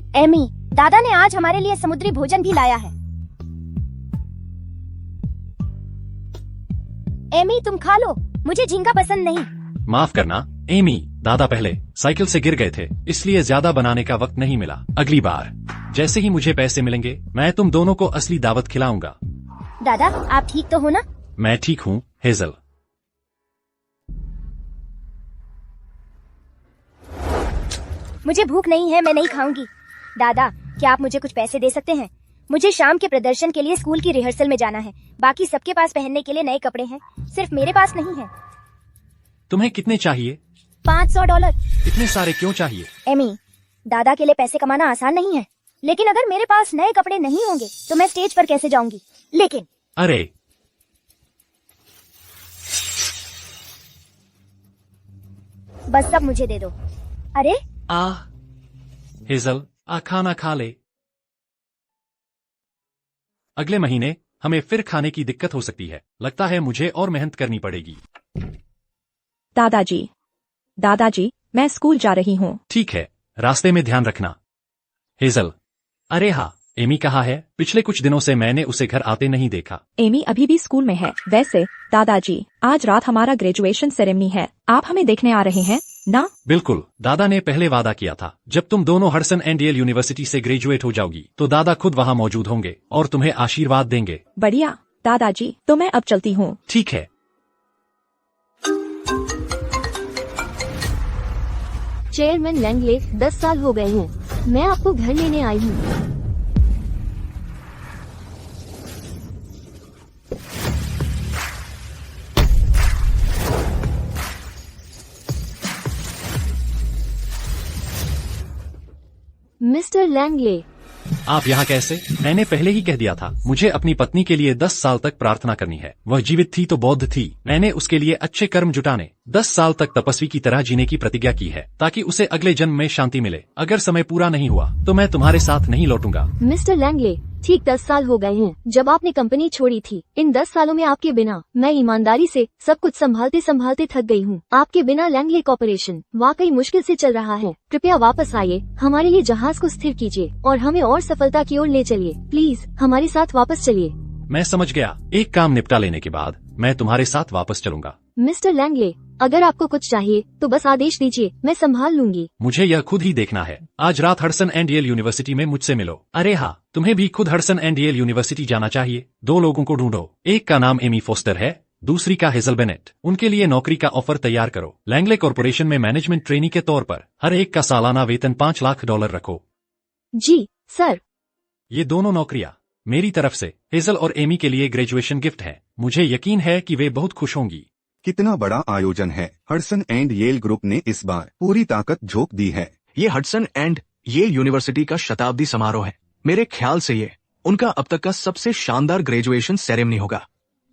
Amy, दादा ने आज हमारे लिए समुद्री भोजन भी लाया है। एमी, तुम खा लो, मुझे झींगा पसंद नहीं। माफ करना एमी, दादा पहले साइकिल से गिर गए थे, इसलिए ज्यादा बनाने का वक्त नहीं मिला। अगली बार जैसे ही मुझे पैसे मिलेंगे मैं तुम दोनों को असली दावत खिलाऊंगा। दादा, आप ठीक तो हो ना? मैं ठीक हूँ हेजल। मुझे भूख नहीं है, मैं नहीं खाऊंगी। दादा, क्या आप मुझे कुछ पैसे दे सकते हैं? मुझे शाम के प्रदर्शन के लिए स्कूल की रिहर्सल में जाना है। बाकी सबके पास पहनने के लिए नए कपड़े हैं, सिर्फ मेरे पास नहीं है। तुम्हें कितने चाहिए? $500। इतने सारे क्यों चाहिए? एमी, दादा के लिए पैसे कमाना आसान नहीं है, लेकिन अगर मेरे पास नए कपड़े नहीं होंगे तो मैं स्टेज पर कैसे जाऊंगी? लेकिन अरे बस सब मुझे दे दो। अरे हेजल, खाना खा ले। अगले महीने हमें फिर खाने की दिक्कत हो सकती है। लगता है मुझे और मेहनत करनी पड़ेगी। दादाजी, मैं स्कूल जा रही हूँ। ठीक है, रास्ते में ध्यान रखना। हेजल, अरे हाँ, एमी कहाँ है? पिछले कुछ दिनों से मैंने उसे घर आते नहीं देखा। एमी अभी भी स्कूल में है। वैसे दादाजी, आज रात हमारा ग्रेजुएशन सेरेमनी है, आप हमें देखने आ रहे हैं ना? बिल्कुल, दादा ने पहले वादा किया था जब तुम दोनों हडसन एंड येल यूनिवर्सिटी से ग्रेजुएट हो जाओगी तो दादा खुद वहाँ मौजूद होंगे और तुम्हें आशीर्वाद देंगे। बढ़िया दादाजी, तो मैं अब चलती हूँ। ठीक है। चेयरमैन लैंगले, 10 साल हो गए हैं, मैं आपको घर लेने आई हूँ। मिस्टर लैंगले, आप यहाँ कैसे? मैंने पहले ही कह दिया था मुझे अपनी पत्नी के लिए 10 साल तक प्रार्थना करनी है। वह जीवित थी तो बौद्ध थी। मैंने उसके लिए अच्छे कर्म जुटाने 10 साल तक तपस्वी की तरह जीने की प्रतिज्ञा की है ताकि उसे अगले जन्म में शांति मिले। अगर समय पूरा नहीं हुआ तो मैं तुम्हारे साथ नहीं लौटूंगा। मिस्टर लैंगले, ठीक 10 साल हो गए हैं जब आपने कंपनी छोड़ी थी। इन 10 सालों में आपके बिना मैं ईमानदारी से सब कुछ संभालते संभालते थक गई हूँ। आपके बिना लैंगले कॉर्पोरेशन वाकई मुश्किल से चल रहा है। कृपया वापस आइए, हमारे लिए जहाज को स्थिर कीजिए और हमें और सफलता की ओर ले चलिए। प्लीज हमारे साथ वापस चलिए। मैं समझ गया, एक काम निपटा लेने के बाद मैं तुम्हारे साथ वापस चलूंगा। मिस्टर लैंगले, अगर आपको कुछ चाहिए तो बस आदेश दीजिए, मैं संभाल लूंगी। मुझे यह खुद ही देखना है। आज रात हडसन एंड येल यूनिवर्सिटी में मुझसे मिलो। अरे हाँ, तुम्हें भी खुद हडसन एंड येल यूनिवर्सिटी जाना चाहिए। 2 लोगों को ढूंढो, एक का नाम एमी फोस्टर है, दूसरी का हेजल बेनेट। उनके लिए नौकरी का ऑफर तैयार करो। लैंगले कॉर्पोरेशन में मैनेजमेंट ट्रेनी के तौर पर हर एक का सालाना वेतन $5 लाख रखो। जी सर। ये दोनों नौकरियां मेरी तरफ से हेजल और एमी के लिए ग्रेजुएशन गिफ्ट है। मुझे यकीन है कि वे बहुत खुश होंगी। कितना बड़ा आयोजन है। हडसन एंड येल ग्रुप ने इस बार पूरी ताकत झोंक दी है। ये हडसन एंड येल यूनिवर्सिटी का शताब्दी समारोह है। मेरे ख्याल से ये उनका अब तक का सबसे शानदार ग्रेजुएशन सेरेमनी होगा।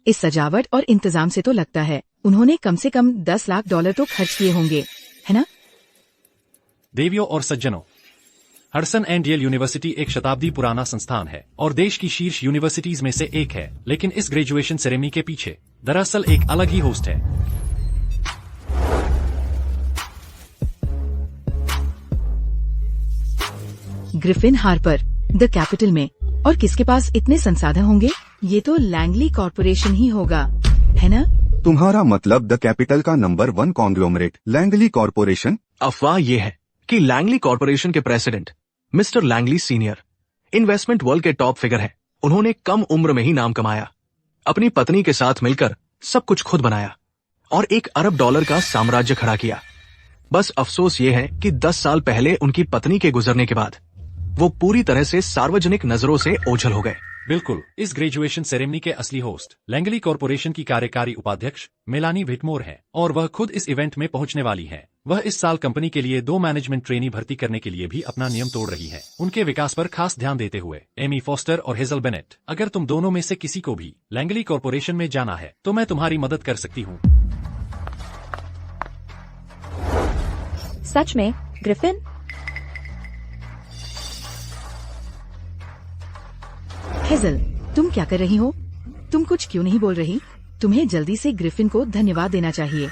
इस सजावट और इंतजाम से तो लगता है उन्होंने कम से कम $10 लाख तो खर्च किए होंगे, है ना? देवियों और सज्जनों, हडसन एंड येल यूनिवर्सिटी एक शताब्दी पुराना संस्थान है और देश की शीर्ष यूनिवर्सिटीज में से एक है। लेकिन इस ग्रेजुएशन सेरेमनी के पीछे दरअसल एक अलग ही होस्ट है। ग्रिफिन हार्पर, द कैपिटल में। और किसके पास इतने संसाधन होंगे? ये तो लैंगली कॉर्पोरेशन ही होगा, है ना? तुम्हारा मतलब द कैपिटल का नंबर 1 कॉन्ग्लोमरेट लैंगली कॉर्पोरेशन? अफवाह ये है कि लैंगली कॉर्पोरेशन के president mister Langley senior investment world के टॉप फिगर हैं। उन्होंने कम उम्र में ही नाम कमाया, अपनी पत्नी के साथ मिलकर सब कुछ खुद बनाया और $1 अरब का साम्राज्य खड़ा किया। बस अफसोस ये है कि 10 साल पहले उनकी पत्नी के गुजरने के बाद वो पूरी तरह से सार्वजनिक नजरों से ओझल हो गए। बिल्कुल, इस ग्रेजुएशन सेरेमनी के असली होस्ट लैंगली कॉर्पोरेशन की कार्यकारी उपाध्यक्ष मेलानी व्हिटमोर हैं और वह खुद इस इवेंट में पहुंचने वाली हैं। वह इस साल कंपनी के लिए 2 मैनेजमेंट ट्रेनी भर्ती करने के लिए भी अपना नियम तोड़ रही है, उनके विकास पर खास ध्यान देते हुए। एमी फोस्टर और हेजल बेनेट, अगर तुम दोनों में से किसी को भी लैंगली कॉर्पोरेशन में जाना है तो मैं तुम्हारी मदद कर सकती हूँ। सच में ग्रिफिन? हेजल, तुम क्या कर रही हो? तुम कुछ क्यों नहीं बोल रही? तुम्हें जल्दी से ग्रिफिन को धन्यवाद देना चाहिए।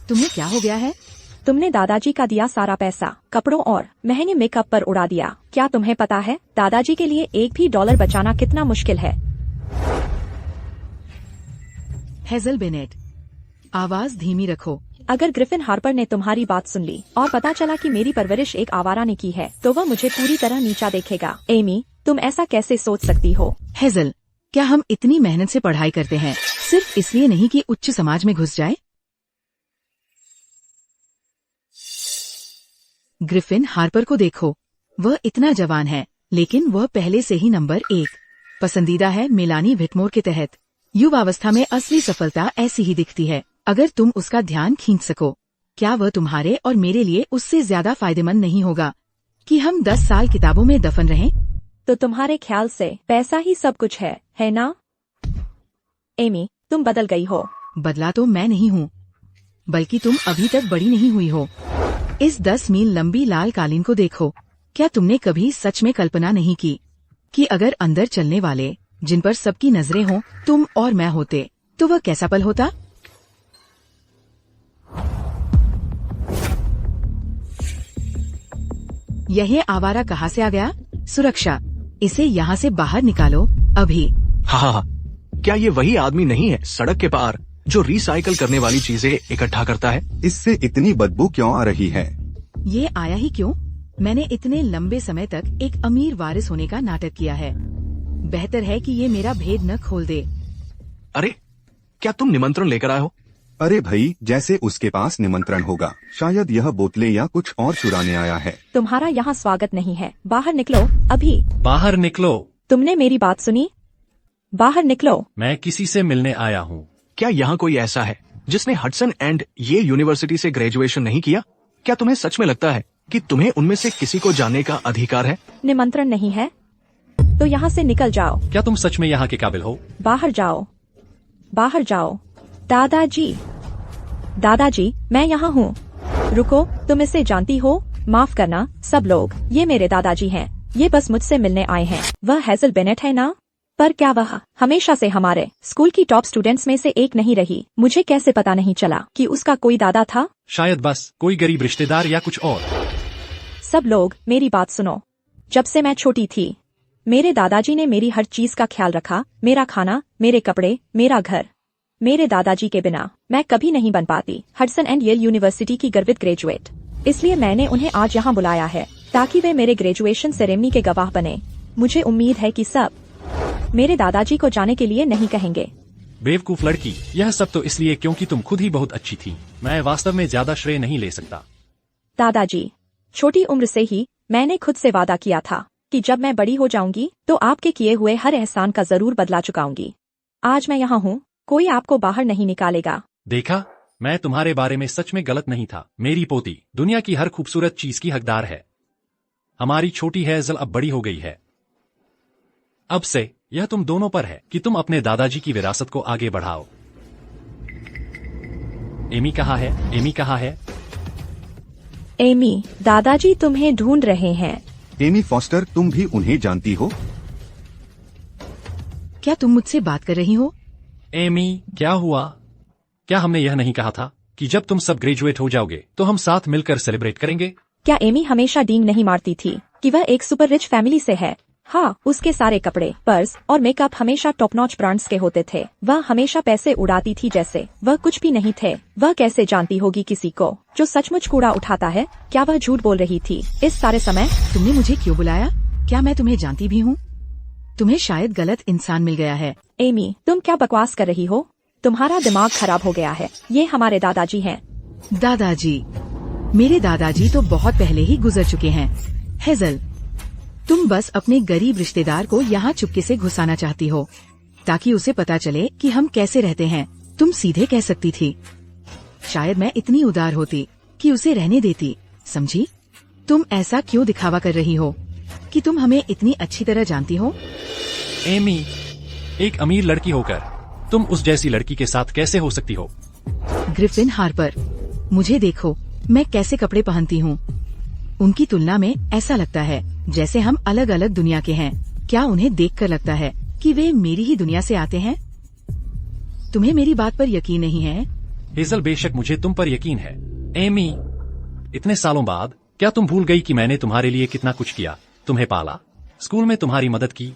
तुम्हें क्या हो गया है? तुमने दादाजी का दिया सारा पैसा कपड़ों और महंगे मेकअप पर उड़ा दिया। क्या तुम्हें पता है दादाजी के लिए एक भी डॉलर बचाना कितना मुश्किल है? हेजल बेनेट, आवाज धीमी रखो। अगर ग्रिफिन हार्पर ने तुम्हारी बात सुन ली और पता चला कि मेरी परवरिश एक आवारा ने की है तो वह मुझे पूरी तरह नीचा देखेगा। एमी, तुम ऐसा कैसे सोच सकती हो? हेजल, क्या हम इतनी मेहनत से पढ़ाई करते हैं सिर्फ इसलिए नहीं कि उच्च समाज में घुस जाए? ग्रिफिन हार्पर को देखो, वह इतना जवान है लेकिन वह पहले से ही नंबर 1 पसंदीदा है मेलानी विटमोर के तहत। युवावस्था में असली सफलता ऐसी ही दिखती है अगर तुम उसका ध्यान खींच सको। क्या वह तुम्हारे और मेरे लिए उससे ज्यादा फायदेमंद नहीं होगा कि हम 10 साल किताबों में दफन रहें? तो तुम्हारे ख्याल से पैसा ही सब कुछ है ना? एमी, तुम बदल गई हो। बदला तो मैं नहीं हूँ, बल्कि तुम अभी तक बड़ी नहीं हुई हो। इस 10 मील लंबी लाल कालीन को देखो। क्या तुमने कभी सच में कल्पना नहीं की कि अगर अंदर चलने वाले जिन पर सबकी नजरें हों तुम और मैं होते तो वह कैसा पल होता? यह आवारा कहाँ से आ गया? सुरक्षा, इसे यहाँ से बाहर निकालो अभी। हाँ, क्या ये वही आदमी नहीं है सड़क के पार जो रिसाइकल करने वाली चीजें इकट्ठा करता है? इससे इतनी बदबू क्यों आ रही है? ये आया ही क्यों? मैंने इतने लंबे समय तक एक अमीर वारिस होने का नाटक किया है। बेहतर है कि ये मेरा भेद न खोल दे। अरे, क्या तुम निमंत्रण लेकर आए हो? अरे भाई, जैसे उसके पास निमंत्रण होगा। शायद यह बोतलें या कुछ और चुराने आया है। तुम्हारा यहाँ स्वागत नहीं है, बाहर निकलो अभी। बाहर निकलो। तुमने मेरी बात सुनी? बाहर निकलो। मैं किसी से मिलने आया हूँ। क्या यहाँ कोई ऐसा है जिसने हडसन एंड ये यूनिवर्सिटी से ग्रेजुएशन नहीं किया? क्या तुम्हें सच में लगता है कि तुम्हें उनमें से किसी को जानने का अधिकार है? निमंत्रण नहीं है तो यहाँ से निकल जाओ। क्या तुम सच में यहाँ के काबिल हो? बाहर जाओ, बाहर जाओ। दादाजी, दादाजी, मैं यहाँ हूँ। रुको, तुम इसे जानती हो? माफ करना सब लोग, ये मेरे दादाजी हैं। ये बस मुझसे मिलने आए हैं। वह हेजल बेनेट है ना? पर क्या वह हमेशा से हमारे स्कूल की टॉप स्टूडेंट्स में से एक नहीं रही? मुझे कैसे पता नहीं चला कि उसका कोई दादा था? शायद बस कोई गरीब रिश्तेदार या कुछ और। सब लोग मेरी बात सुनो। जब से मैं छोटी थी मेरे दादाजी ने मेरी हर चीज का ख्याल रखा। मेरा खाना, मेरे कपड़े, मेरा घर। मेरे दादाजी के बिना मैं कभी नहीं बन पाती हडसन एंड येल यूनिवर्सिटी की गर्वित ग्रेजुएट। इसलिए मैंने उन्हें आज यहाँ बुलाया है ताकि वे मेरे ग्रेजुएशन सेरेमनी के गवाह बने। मुझे उम्मीद है कि सब मेरे दादाजी को जाने के लिए नहीं कहेंगे। बेवकूफ लड़की, यह सब तो इसलिए क्योंकि तुम खुद ही बहुत अच्छी थी। मैं वास्तव में ज्यादा श्रेय नहीं ले सकता। दादाजी, छोटी उम्र से ही मैंने खुद से वादा किया था कि जब मैं बड़ी हो जाऊंगी तो आपके किए हुए हर एहसान का जरूर बदला चुकाऊंगी। आज मैं यहाँ हूँ, कोई आपको बाहर नहीं निकालेगा। देखा, मैं तुम्हारे बारे में सच में गलत नहीं था। मेरी पोती दुनिया की हर खूबसूरत चीज की हकदार है। हमारी छोटी हेजल अब बड़ी हो गई है। अब से यह तुम दोनों पर है कि तुम अपने दादाजी की विरासत को आगे बढ़ाओ। एमी कहाँ है? एमी कहाँ है? एमी, दादाजी तुम्हें ढूंढ रहे हैं। एमी फॉस्टर, तुम भी उन्हें जानती हो? क्या तुम मुझसे बात कर रही हो? एमी, क्या हुआ? क्या हमने यह नहीं कहा था कि जब तुम सब ग्रेजुएट हो जाओगे तो हम साथ मिलकर सेलिब्रेट करेंगे? क्या एमी हमेशा डींग नहीं मारती थी कि वह एक सुपर रिच फैमिली से है? हाँ, उसके सारे कपड़े, पर्स और मेकअप हमेशा टॉप नॉच ब्रांड्स के होते थे। वह हमेशा पैसे उड़ाती थी जैसे वह कुछ भी नहीं थे। वह कैसे जानती होगी किसी को जो सचमुच कूड़ा उठाता है? क्या वह झूठ बोल रही थी इस सारे समय? तुमने मुझे क्यों बुलाया? क्या मैं तुम्हें जानती भी हूँ? तुम्हें शायद गलत इंसान मिल गया है। एमी, तुम क्या बकवास कर रही हो? तुम्हारा दिमाग खराब हो गया है। ये हमारे दादाजी हैं। दादाजी? मेरे दादाजी तो बहुत पहले ही गुजर चुके हैं। हेजल, तुम बस अपने गरीब रिश्तेदार को यहाँ चुपके से घुसाना चाहती हो ताकि उसे पता चले कि हम कैसे रहते हैं। तुम सीधे कह सकती थी। शायद मैं इतनी उदार होती कि उसे रहने देती, समझी? तुम ऐसा क्यों दिखावा कर रही हो कि तुम हमें इतनी अच्छी तरह जानती हो? एमी, एक अमीर लड़की होकर तुम उस जैसी लड़की के साथ कैसे हो सकती हो? ग्रिफिन हार्पर, मुझे देखो, मैं कैसे कपड़े पहनती हूँ। उनकी तुलना में ऐसा लगता है जैसे हम अलग अलग दुनिया के हैं। क्या उन्हें देखकर लगता है कि वे मेरी ही दुनिया से आते हैं? तुम्हें मेरी बात पर यकीन नहीं है? हेजल, बेशक मुझे तुम पर यकीन है। एमी, इतने सालों बाद क्या तुम भूल गई कि मैंने तुम्हारे लिए कितना कुछ किया, तुम्हें पाला, स्कूल में तुम्हारी मदद की?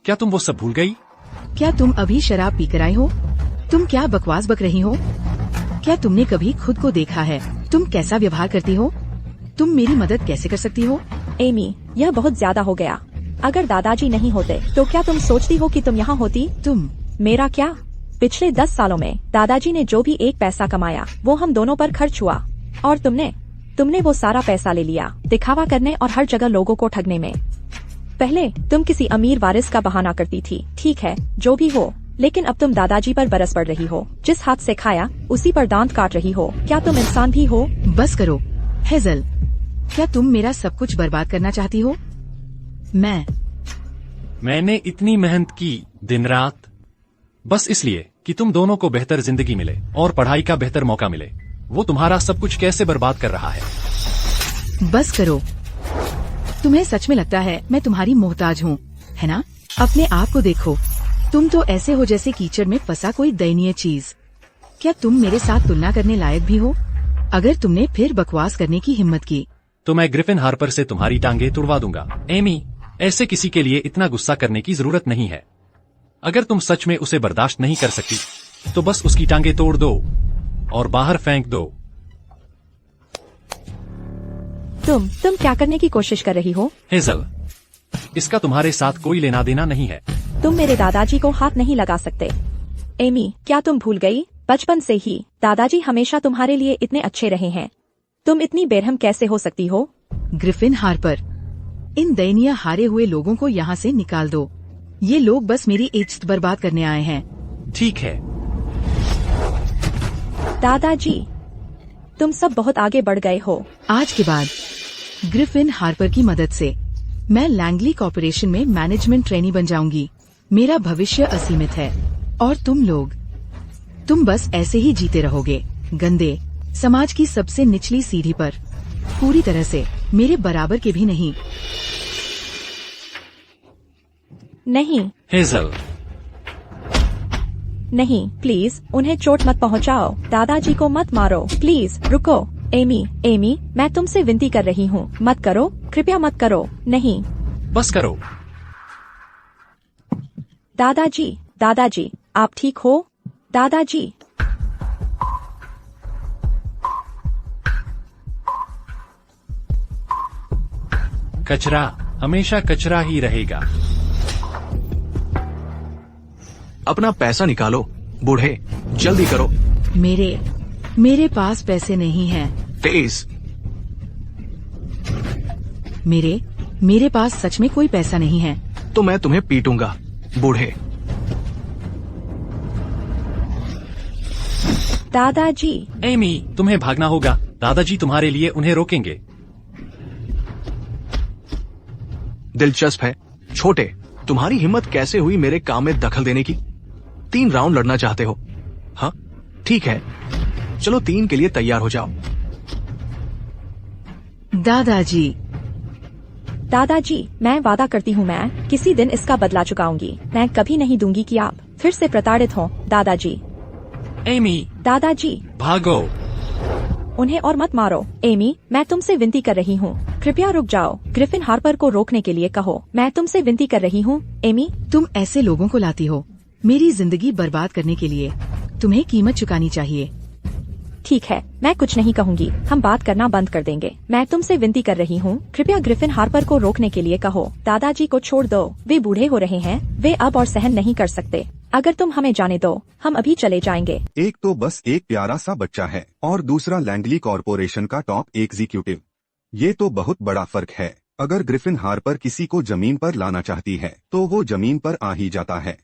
क्या तुम वो सब भूल गई? क्या तुम अभी शराब पीकर आए हो? तुम क्या बकवास बक रही हो? क्या तुमने कभी खुद को देखा है? तुम कैसा व्यवहार करती हो? तुम मेरी मदद कैसे कर सकती हो? एमी, यह बहुत ज्यादा हो गया। अगर दादाजी नहीं होते तो क्या तुम सोचती हो कि तुम यहाँ होती? तुम मेरा क्या? पिछले 10 सालों में दादाजी ने जो भी एक पैसा कमाया वो हम दोनों पर खर्च हुआ, और तुमने वो सारा पैसा ले लिया दिखावा करने और हर जगह लोगों को ठगने में। पहले तुम किसी अमीर वारिस का बहाना करती थी, ठीक है, जो भी हो, लेकिन अब तुम दादाजी पर बरस पड़ रही हो। जिस हाथ से खाया उसी पर दांत काट रही हो। क्या तुम इंसान भी हो? बस करो हेजल, क्या तुम मेरा सब कुछ बर्बाद करना चाहती हो? मैंने इतनी मेहनत की दिन रात, बस इसलिए कि तुम दोनों को बेहतर जिंदगी मिले और पढ़ाई का बेहतर मौका मिले। वो तुम्हारा सब कुछ कैसे बर्बाद कर रहा है? बस करो। तुम्हें सच में लगता है मैं तुम्हारी मोहताज हूँ, है ना? अपने आप को देखो, तुम तो ऐसे हो जैसे कीचड़ में फंसा कोई दयनीय चीज। क्या तुम मेरे साथ तुलना करने लायक भी हो? अगर तुमने फिर बकवास करने की हिम्मत की तो मैं ग्रिफिन हार्पर से तुम्हारी टांगे तुड़वा दूंगा। एमी, ऐसे किसी के लिए इतना गुस्सा करने की जरूरत नहीं है। अगर तुम सच में उसे बर्दाश्त नहीं कर सकती तो बस उसकी टांगे तोड़ दो और बाहर फेंक दो। तुम क्या करने की कोशिश कर रही हो? हेजल, इसका तुम्हारे साथ कोई लेना देना नहीं है। तुम मेरे दादाजी को हाथ नहीं लगा सकते। एमी, क्या तुम भूल गई? बचपन से ही दादाजी हमेशा तुम्हारे लिए इतने अच्छे रहे हैं। तुम इतनी बेरहम कैसे हो सकती हो? ग्रिफिन हार्पर, इन दयनीय हारे हुए लोगों को यहाँ से निकाल दो। ये लोग बस मेरी इज्जत बर्बाद करने आए हैं। ठीक है दादाजी, तुम सब बहुत आगे बढ़ गए हो। आज के बाद ग्रिफिन हार्पर की मदद से मैं लैंगली कॉर्पोरेशन में मैनेजमेंट ट्रेनी बन जाऊंगी। मेरा भविष्य असीमित है और तुम बस ऐसे ही जीते रहोगे, गंदे, समाज की सबसे निचली सीढ़ी पर, पूरी तरह से मेरे बराबर के भी नहीं। नहीं हेजल, नहीं, प्लीज उन्हें चोट मत पहुंचाओ। दादाजी को मत मारो, प्लीज रुको। एमी, मैं तुमसे विनती कर रही हूँ, मत करो, कृपया मत करो। नहीं, बस करो। दादाजी, आप ठीक हो? दादाजी, कचरा हमेशा कचरा ही रहेगा। अपना पैसा निकालो बूढ़े, जल्दी करो। मेरे पास पैसे नहीं हैं। तेज। मेरे पास सच में कोई पैसा नहीं है। तो मैं तुम्हें पीटूंगा बूढ़े। दादाजी। एमी, तुम्हें भागना होगा। दादाजी तुम्हारे लिए उन्हें रोकेंगे। दिलचस्प है छोटे, तुम्हारी हिम्मत कैसे हुई मेरे काम में दखल देने की? 3 राउंड लड़ना चाहते हो? हाँ ठीक है, चलो 3 के लिए तैयार हो जाओ। दादाजी, मैं वादा करती हूँ मैं किसी दिन इसका बदला चुकाऊंगी। मैं कभी नहीं दूंगी कि आप फिर से प्रताड़ित हो। दादाजी। एमी। दादाजी, भागो। उन्हें और मत मारो। एमी, मैं तुमसे विनती कर रही हूँ, कृपया रुक जाओ। ग्रिफिन हार्पर को रोकने के लिए कहो। मैं तुमसे विनती कर रही हूँ। एमी, तुम ऐसे लोगों को लाती हो मेरी जिंदगी बर्बाद करने के लिए। तुम्हें कीमत चुकानी चाहिए। ठीक है, मैं कुछ नहीं कहूँगी, हम बात करना बंद कर देंगे। मैं तुमसे विनती कर रही हूँ, कृपया ग्रिफिन हार्पर को रोकने के लिए कहो। दादाजी को छोड़ दो, वे बूढ़े हो रहे हैं, वे अब और सहन नहीं कर सकते। अगर तुम हमें जाने दो, हम अभी चले जाएंगे। एक तो बस एक प्यारा सा बच्चा है और दूसरा लैंगली कॉर्पोरेशन का टॉप एग्जीक्यूटिव। ये तो बहुत बड़ा फर्क है। अगर ग्रिफिन हार्पर किसी को जमीन पर लाना चाहती है तो वो जमीन पर आ ही जाता है।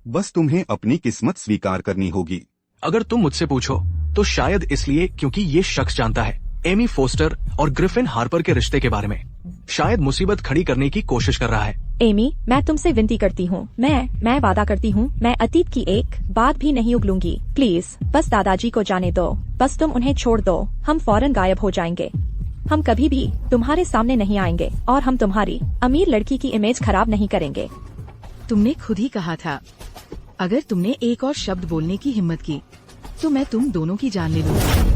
बस तुम्हें अपनी किस्मत स्वीकार करनी होगी। अगर तुम मुझसे पूछो तो शायद इसलिए क्योंकि ये शख्स जानता है एमी फोस्टर और ग्रिफिन हार्पर के रिश्ते के बारे में। शायद मुसीबत खड़ी करने की कोशिश कर रहा है। एमी, मैं तुमसे विनती करती हूँ, मैं वादा करती हूँ, मैं अतीत की एक बात भी नहीं उगलूंगी। प्लीज बस दादाजी को जाने दो, बस तुम उन्हें छोड़ दो। हम फौरन गायब हो जाएंगे। हम कभी भी तुम्हारे सामने नहीं आएंगे और हम तुम्हारी अमीर लड़की की इमेज खराब नहीं करेंगे। तुमने खुद ही कहा था, अगर तुमने एक और शब्द बोलने की हिम्मत की तो मैं तुम दोनों की जान ले लूंगी।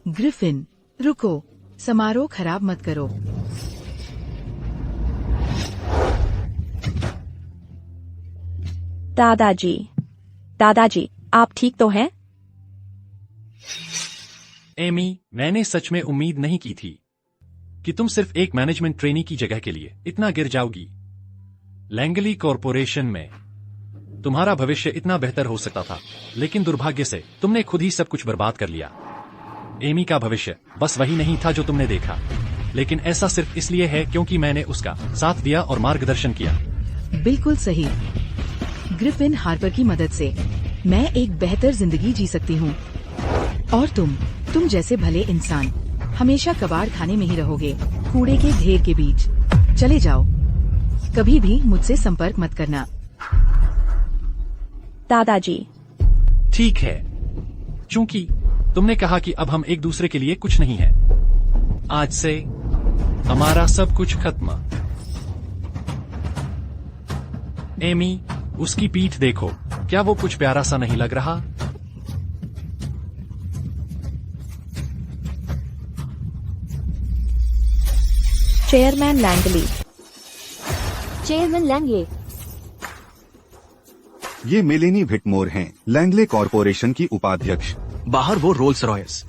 ग्रिफिन, रुको, समारोह खराब मत करो। दादाजी, आप ठीक तो हैं? एमी, मैंने सच में उम्मीद नहीं की थी कि तुम सिर्फ एक मैनेजमेंट ट्रेनी की जगह के लिए इतना गिर जाओगी। लैंगली कॉरपोरेशन में तुम्हारा भविष्य इतना बेहतर हो सकता था, लेकिन दुर्भाग्य से तुमने खुद ही सब कुछ बर्बाद कर लिया। एमी का भविष्य बस वही नहीं था जो तुमने देखा, लेकिन ऐसा सिर्फ इसलिए है क्योंकि मैंने उसका साथ दिया और मार्गदर्शन किया। बिल्कुल सही। ग्रिफिन हार्पर की मदद से मैं एक बेहतर जिंदगी जी सकती हूँ, और तुम जैसे भले इंसान हमेशा कबाड़ खाने में ही रहोगे, कूड़े के ढेर के बीच। चले जाओ, कभी भी मुझसे संपर्क मत करना। दादाजी, ठीक है, चूंकि तुमने कहा कि अब हम एक दूसरे के लिए कुछ नहीं है, आज से हमारा सब कुछ खत्म। एमी, उसकी पीठ देखो, क्या वो कुछ प्यारा सा नहीं लग रहा? Chairman Langley. चेयरमैन लैंगले, ये मेलेनी विटमोर हैं, लैंगले कॉरपोरेशन की उपाध्यक्ष। बाहर वो रोल्स रॉयस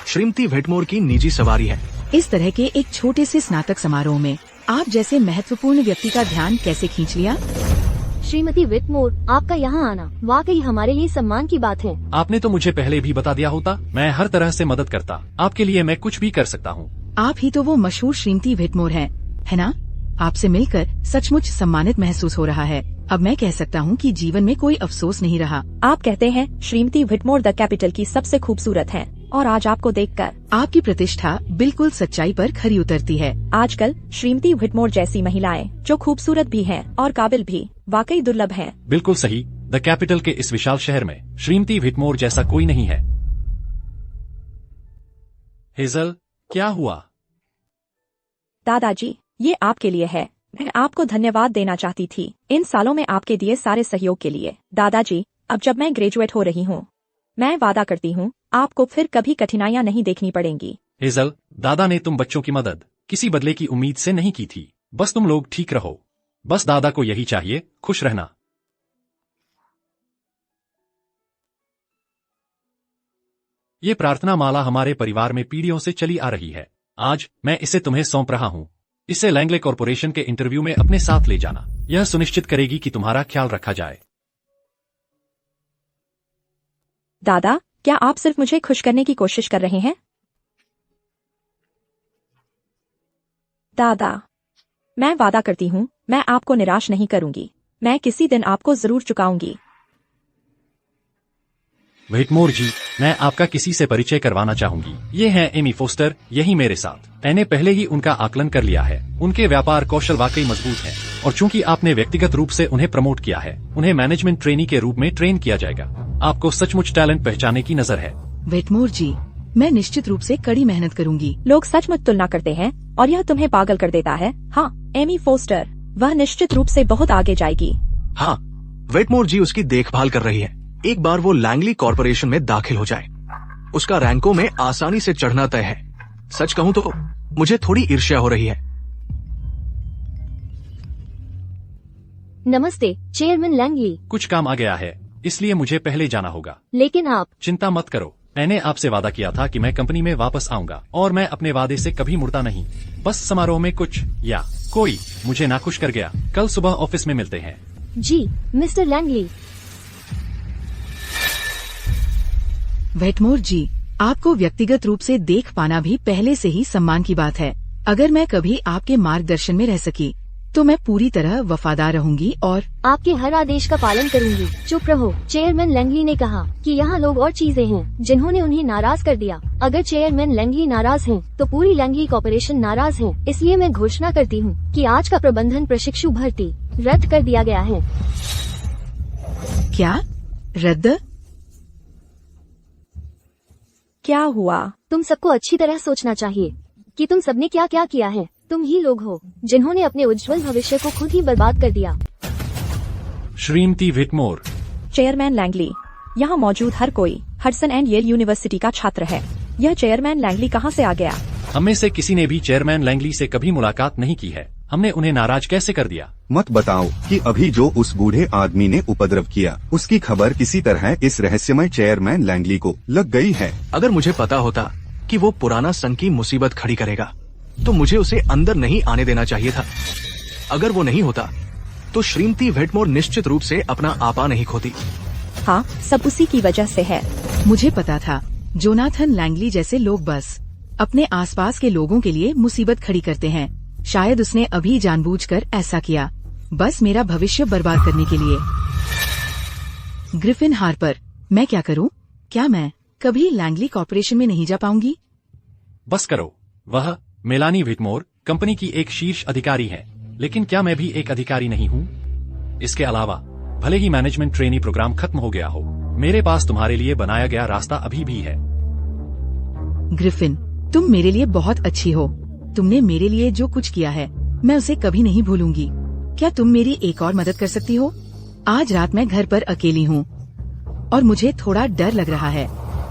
श्रीमती विटमोर की निजी सवारी है। इस तरह के एक छोटे से स्नातक समारोह में आप जैसे महत्वपूर्ण व्यक्ति का ध्यान कैसे खींच लिया? श्रीमती विटमोर, आपका यहाँ आना वाकई हमारे लिए सम्मान की बात है। आपने तो मुझे पहले भी बता दिया होता, मैं हर तरह से मदद करता। आपके लिए मैं कुछ भी कर सकता हूँ। आप ही तो वो मशहूर श्रीमती विटमोर हैं, है ना? आपसे मिलकर सचमुच सम्मानित महसूस हो रहा है। अब मैं कह सकता हूँ कि जीवन में कोई अफसोस नहीं रहा। आप कहते हैं श्रीमती विटमोर द कैपिटल की सबसे खूबसूरत हैं, और आज आपको देखकर आपकी प्रतिष्ठा बिल्कुल सच्चाई पर खरी उतरती है। आजकल श्रीमती विटमोर जैसी महिलाएं जो खूबसूरत भी हैं और काबिल भी वाकई दुर्लभ हैं। बिल्कुल सही, द कैपिटल के इस विशाल शहर में श्रीमती विटमोर जैसा कोई नहीं है। हेजल, क्या हुआ? दादाजी, ये आपके लिए है। मैं आपको धन्यवाद देना चाहती थी इन सालों में आपके दिए सारे सहयोग के लिए। दादाजी, अब जब मैं ग्रेजुएट हो रही हूँ, मैं वादा करती हूँ आपको फिर कभी कठिनाइयाँ नहीं देखनी पड़ेंगी। हेजल, दादा ने तुम बच्चों की मदद किसी बदले की उम्मीद से नहीं की थी। बस तुम लोग ठीक रहो। बस दादा को यही चाहिए, खुश रहना। ये प्रार्थना माला हमारे परिवार में पीढ़ियों से चली आ रही है। आज मैं इसे तुम्हें सौंप रहा हूँ। इसे लैंगले कॉरपोरेशन के इंटरव्यू में अपने साथ ले जाना। यह सुनिश्चित करेगी कि तुम्हारा ख्याल रखा जाए। दादा, क्या आप सिर्फ मुझे खुश करने की कोशिश कर रहे हैं? दादा, मैं वादा करती हूँ मैं आपको निराश नहीं करूंगी। मैं किसी दिन आपको जरूर चुकाऊंगी। विटमोर जी, मैं आपका किसी से परिचय करवाना चाहूंगी। ये हैं एमी फोस्टर, यही मेरे साथ। मैंने पहले ही उनका आकलन कर लिया है। उनके व्यापार कौशल वाकई मजबूत है, और चूंकि आपने व्यक्तिगत रूप से उन्हें प्रमोट किया है, उन्हें मैनेजमेंट ट्रेनी के रूप में ट्रेन किया जाएगा। आपको सचमुच टैलेंट पहचाने की नजर है। विटमोर जी, मैं निश्चित रूप से कड़ी मेहनत करूंगी। लोग सचमुच तुलना करते हैं और यह तुम्हें पागल कर देता है। हाँ, एमी फोस्टर, वह निश्चित रूप से बहुत आगे जाएगी। हाँ, विटमोर जी उसकी देखभाल कर रही है। एक बार वो लैंगली कॉरपोरेशन में दाखिल हो जाए, उसका रैंकों में आसानी से चढ़ना तय है। सच कहूँ तो मुझे थोड़ी ईर्ष्या हो रही है। नमस्ते चेयरमैन लैंगली। कुछ काम आ गया है, इसलिए मुझे पहले जाना होगा। लेकिन आप। चिंता मत करो, मैंने आपसे वादा किया था कि मैं कंपनी में वापस आऊंगा, और मैं अपने वादे से कभी मुड़ता नहीं। बस समारोह में कुछ या कोई मुझे नाखुश कर गया। कल सुबह ऑफिस में मिलते हैं। जी मिस्टर लैंगली। विटमोर जी, आपको व्यक्तिगत रूप से देख पाना भी पहले से ही सम्मान की बात है। अगर मैं कभी आपके मार्गदर्शन में रह सकी तो मैं पूरी तरह वफादार रहूंगी और आपके हर आदेश का पालन करूंगी। चुप रहो। चेयरमैन लैंगली ने कहा कि यहाँ लोग और चीजें हैं जिन्होंने उन्हें नाराज कर दिया। अगर चेयरमैन लैंगली नाराज हैं, तो पूरी लैंगली कॉर्पोरेशन नाराज है। इसलिए मैं घोषणा करती हूँ कि आज का प्रबंधन प्रशिक्षु भर्ती रद्द कर दिया गया है। क्या रद्द? क्या हुआ? तुम सबको अच्छी तरह सोचना चाहिए कि तुम सबने क्या क्या किया है। तुम ही लोग हो जिन्होंने अपने उज्जवल भविष्य को खुद ही बर्बाद कर दिया। श्रीमती विटमोर। चेयरमैन लैंगली, यहाँ मौजूद हर कोई हडसन एंड येल यूनिवर्सिटी का छात्र है। यह चेयरमैन लैंगली कहाँ से आ गया? हम में से किसी ने भी चेयरमैन लैंगली से कभी मुलाकात नहीं की है। हमने उन्हें नाराज कैसे कर दिया? मत बताओ कि अभी जो उस बूढ़े आदमी ने उपद्रव किया उसकी खबर किसी तरह इस रहस्यमय चेयरमैन लैंगली को लग गई है। अगर मुझे पता होता कि वो पुराना संघ की मुसीबत खड़ी करेगा तो मुझे उसे अंदर नहीं आने देना चाहिए था। अगर वो नहीं होता तो श्रीमती वेटमोर निश्चित रूप से अपना आपा नहीं खोती। हाँ, सब उसी की वजह से है। मुझे पता था जोनाथन लैंगली जैसे लोग बस अपने आसपास के लोगों के लिए मुसीबत खड़ी करते हैं। शायद उसने अभी जानबूझकर ऐसा किया, बस मेरा भविष्य बर्बाद करने के लिए। ग्रिफिन हार्पर, मैं क्या करूं? क्या मैं कभी लैंगली कॉर्पोरेशन में नहीं जा पाऊंगी? बस करो। वह मेलानी विटमोर कंपनी की एक शीर्ष अधिकारी है, लेकिन क्या मैं भी एक अधिकारी नहीं हूँ? इसके अलावा भले ही मैनेजमेंट ट्रेनी प्रोग्राम खत्म हो गया हो, मेरे पास तुम्हारे लिए बनाया गया रास्ता अभी भी है। ग्रिफिन, तुम मेरे लिए बहुत अच्छी हो। तुमने मेरे लिए जो कुछ किया है मैं उसे कभी नहीं भूलूंगी। क्या तुम मेरी एक और मदद कर सकती हो? आज रात मैं घर पर अकेली हूँ और मुझे थोड़ा डर लग रहा है।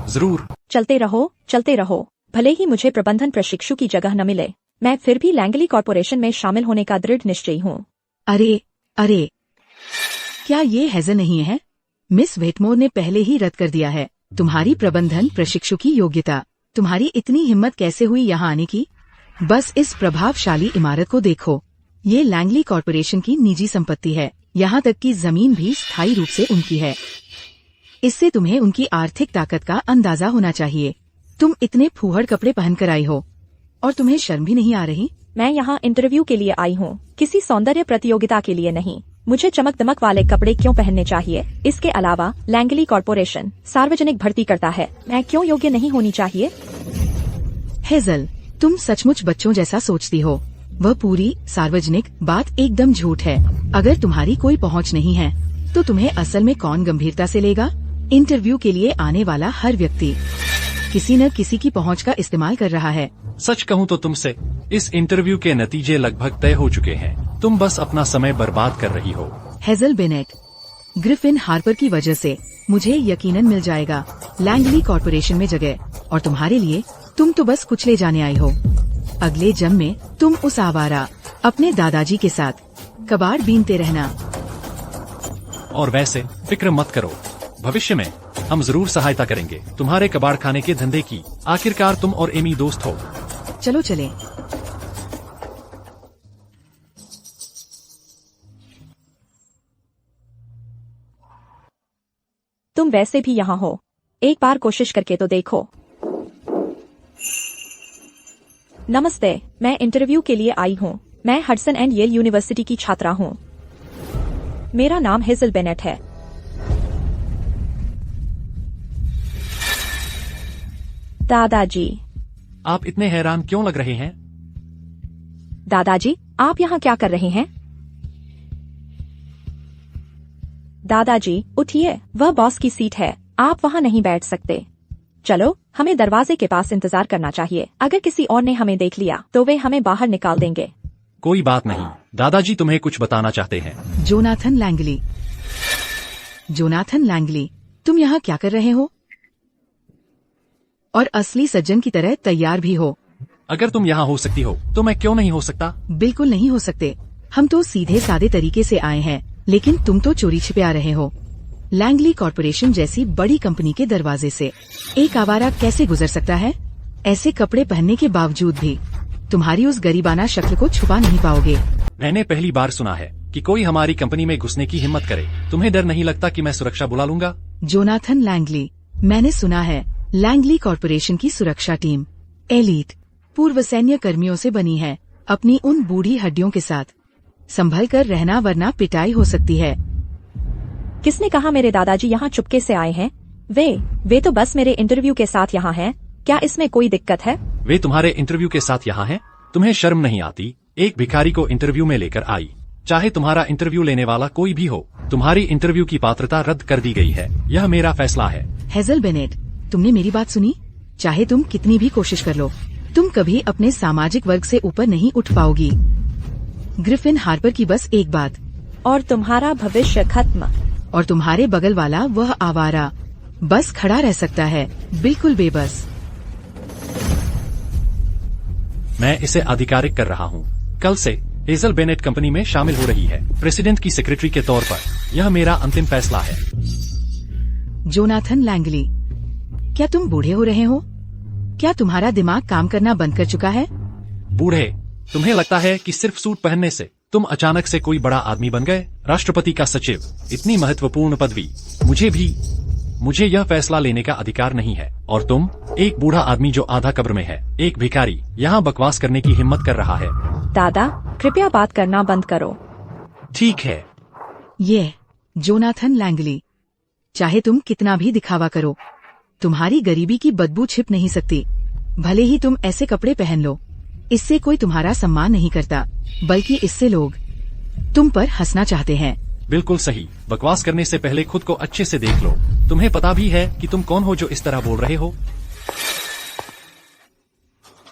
जरूर। चलते रहो। भले ही मुझे प्रबंधन प्रशिक्षु की जगह न मिले, मैं फिर भी लैंगली कॉर्पोरेशन में शामिल होने का दृढ़ निश्चयी हूँ। अरे, क्या ये हेजल नहीं है? मिस वेटमोर ने पहले ही रद्द कर दिया है तुम्हारी प्रबंधन प्रशिक्षु की योग्यता। तुम्हारी इतनी हिम्मत कैसे हुई यहाँ आने की? बस इस प्रभावशाली इमारत को देखो। ये लैंगली कॉर्पोरेशन की निजी संपत्ति है। यहाँ तक कि जमीन भी स्थायी रूप से उनकी है। इससे तुम्हें उनकी आर्थिक ताकत का अंदाजा होना चाहिए। तुम इतने फूहड़ कपड़े पहनकर आई हो और तुम्हें शर्म भी नहीं आ रही? मैं यहाँ इंटरव्यू के लिए आई हूँ, किसी सौंदर्य प्रतियोगिता के लिए नहीं। मुझे चमक दमक वाले कपड़े क्यों पहनने चाहिए? इसके अलावा लैंगली कॉर्पोरेशन सार्वजनिक भर्ती करता है, मैं क्यों योग्य नहीं होनी चाहिए? हेजल, तुम सचमुच बच्चों जैसा सोचती हो। वह पूरी सार्वजनिक बात एकदम झूठ है। अगर तुम्हारी कोई पहुंच नहीं है तो तुम्हें असल में कौन गंभीरता से लेगा? इंटरव्यू के लिए आने वाला हर व्यक्ति किसी न किसी की पहुंच का इस्तेमाल कर रहा है। सच कहूँ तो तुमसे इस इंटरव्यू के नतीजे लगभग तय हो चुके हैं। तुम बस अपना समय बर्बाद कर रही हो। हेजल बेनेट, ग्रिफिन हार्पर की वजह से मुझे यकीनन मिल जाएगा लैंगली कॉर्पोरेशन में जगह, और तुम्हारे लिए तुम तो बस कुचले जाने आई हो। अगले जन्म में तुम उस आवारा अपने दादाजी के साथ कबाड़ बीनते रहना। और वैसे फिक्र मत करो, भविष्य में हम जरूर सहायता करेंगे तुम्हारे कबाड़ खाने के धंधे की। आखिरकार तुम और एमी दोस्त हो। चलो चलें। तुम वैसे भी यहाँ हो, एक बार कोशिश करके तो देखो। नमस्ते, मैं इंटरव्यू के लिए आई हूँ। मैं हडसन एंड येल यूनिवर्सिटी की छात्रा हूँ। मेरा नाम हेजल बेनेट है। दादाजी। आप इतने हैरान क्यों लग रहे हैं? दादाजी, आप यहाँ क्या कर रहे हैं? दादाजी, उठिए, वह बॉस की सीट है, आप वहाँ नहीं बैठ सकते। चलो, हमें दरवाजे के पास इंतजार करना चाहिए। अगर किसी और ने हमें देख लिया तो वे हमें बाहर निकाल देंगे। कोई बात नहीं, दादाजी तुम्हें कुछ बताना चाहते हैं। जोनाथन लैंगली, तुम यहाँ क्या कर रहे हो? और असली सज्जन की तरह तैयार भी हो। अगर तुम यहाँ हो सकती हो तो मैं क्यों नहीं हो सकता? बिल्कुल नहीं हो सकते। हम तो सीधे सादे तरीके से आए हैं, लेकिन तुम तो चोरी छिपे आ रहे हो। लैंगली कॉर्पोरेशन जैसी बड़ी कंपनी के दरवाजे से एक आवारा कैसे गुजर सकता है? ऐसे कपड़े पहनने के बावजूद भी तुम्हारी उस गरीबाना शक्ल को छुपा नहीं पाओगे। मैंने पहली बार सुना है कि कोई हमारी कंपनी में घुसने की हिम्मत करे। तुम्हें डर नहीं लगता कि मैं सुरक्षा बुला लूंगा? जोनाथन लैंगली, मैंने सुना है लैंगली कॉर्पोरेशन की सुरक्षा टीम एलीट पूर्व सैन्य कर्मियों से बनी है। अपनी उन बूढ़ी हड्डियों के साथ संभल कर रहना, वरना पिटाई हो सकती है। किसने कहा मेरे दादाजी यहाँ चुपके से आए हैं? वे तो बस मेरे इंटरव्यू के साथ यहाँ हैं। क्या इसमें कोई दिक्कत है? वे तुम्हारे इंटरव्यू के साथ यहाँ हैं? तुम्हें शर्म नहीं आती? एक भिखारी को इंटरव्यू में लेकर आई। चाहे तुम्हारा इंटरव्यू लेने वाला कोई भी हो, तुम्हारी इंटरव्यू की पात्रता रद्द कर दी गई है। यह मेरा फैसला है। हेजल बेनेट, तुमने मेरी बात सुनी? चाहे तुम कितनी भी कोशिश कर लो, तुम कभी अपने सामाजिक वर्ग से ऊपर नहीं उठ पाओगी। ग्रिफिन हार्पर की बस एक बात, और तुम्हारा भविष्य खत्म। और तुम्हारे बगल वाला वह आवारा बस खड़ा रह सकता है, बिल्कुल बेबस। मैं इसे आधिकारिक कर रहा हूँ। कल से हेजल बेनेट कंपनी में शामिल हो रही है। प्रेसिडेंट की सेक्रेटरी के तौर पर यह मेरा अंतिम फैसला है। जोनाथन लैंगली, क्या तुम बूढ़े हो रहे हो? क्या तुम्हारा दिमाग काम करना बंद कर चुका है? बूढ़े? तुम्हें लगता है कि सिर्फ सूट पहनने से तुम अचानक से कोई बड़ा आदमी बन गए? राष्ट्रपति का सचिव, इतनी महत्वपूर्ण पदवी, मुझे यह फैसला लेने का अधिकार नहीं है। और तुम, एक बूढ़ा आदमी जो आधा कब्र में है, एक भिखारी, यहाँ बकवास करने की हिम्मत कर रहा है। दादा, कृपया बात करना बंद करो। ठीक है। ये जोनाथन लैंगली, चाहे तुम कितना भी दिखावा करो, तुम्हारी गरीबी की बदबू छिप नहीं सकती। भले ही तुम ऐसे कपड़े पहन लो, इससे कोई तुम्हारा सम्मान नहीं करता, बल्कि इससे लोग तुम पर हंसना चाहते हैं। बिल्कुल सही। बकवास करने से पहले खुद को अच्छे से देख लो। तुम्हें पता भी है कि तुम कौन हो जो इस तरह बोल रहे हो?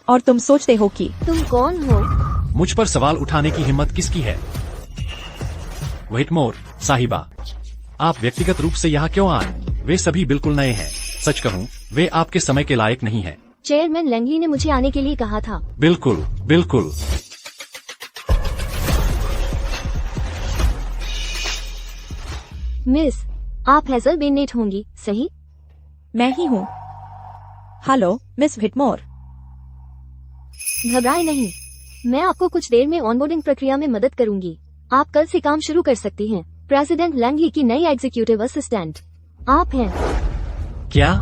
और तुम सोचते हो कि तुम कौन हो? मुझ पर सवाल उठाने की हिम्मत किसकी है? व्हिटमोर साहिबा, आप व्यक्तिगत रूप से यहाँ क्यों आए? वे सभी बिल्कुल नए हैं। सच कहूँ, वे आपके समय के लायक नहीं है। चेयरमैन लैंगली ने मुझे आने के लिए कहा था। बिल्कुल बिल्कुल। मिस, आप हेजल बेनेट होंगी, सही? मैं ही हूँ। Hello miss Whitmore. घबराए नहीं, मैं आपको कुछ देर में ऑनबोर्डिंग प्रक्रिया में मदद करूंगी। आप कल से काम शुरू कर सकती हैं। प्रेसिडेंट लैंगली की नई एग्जीक्यूटिव असिस्टेंट आप हैं। क्या?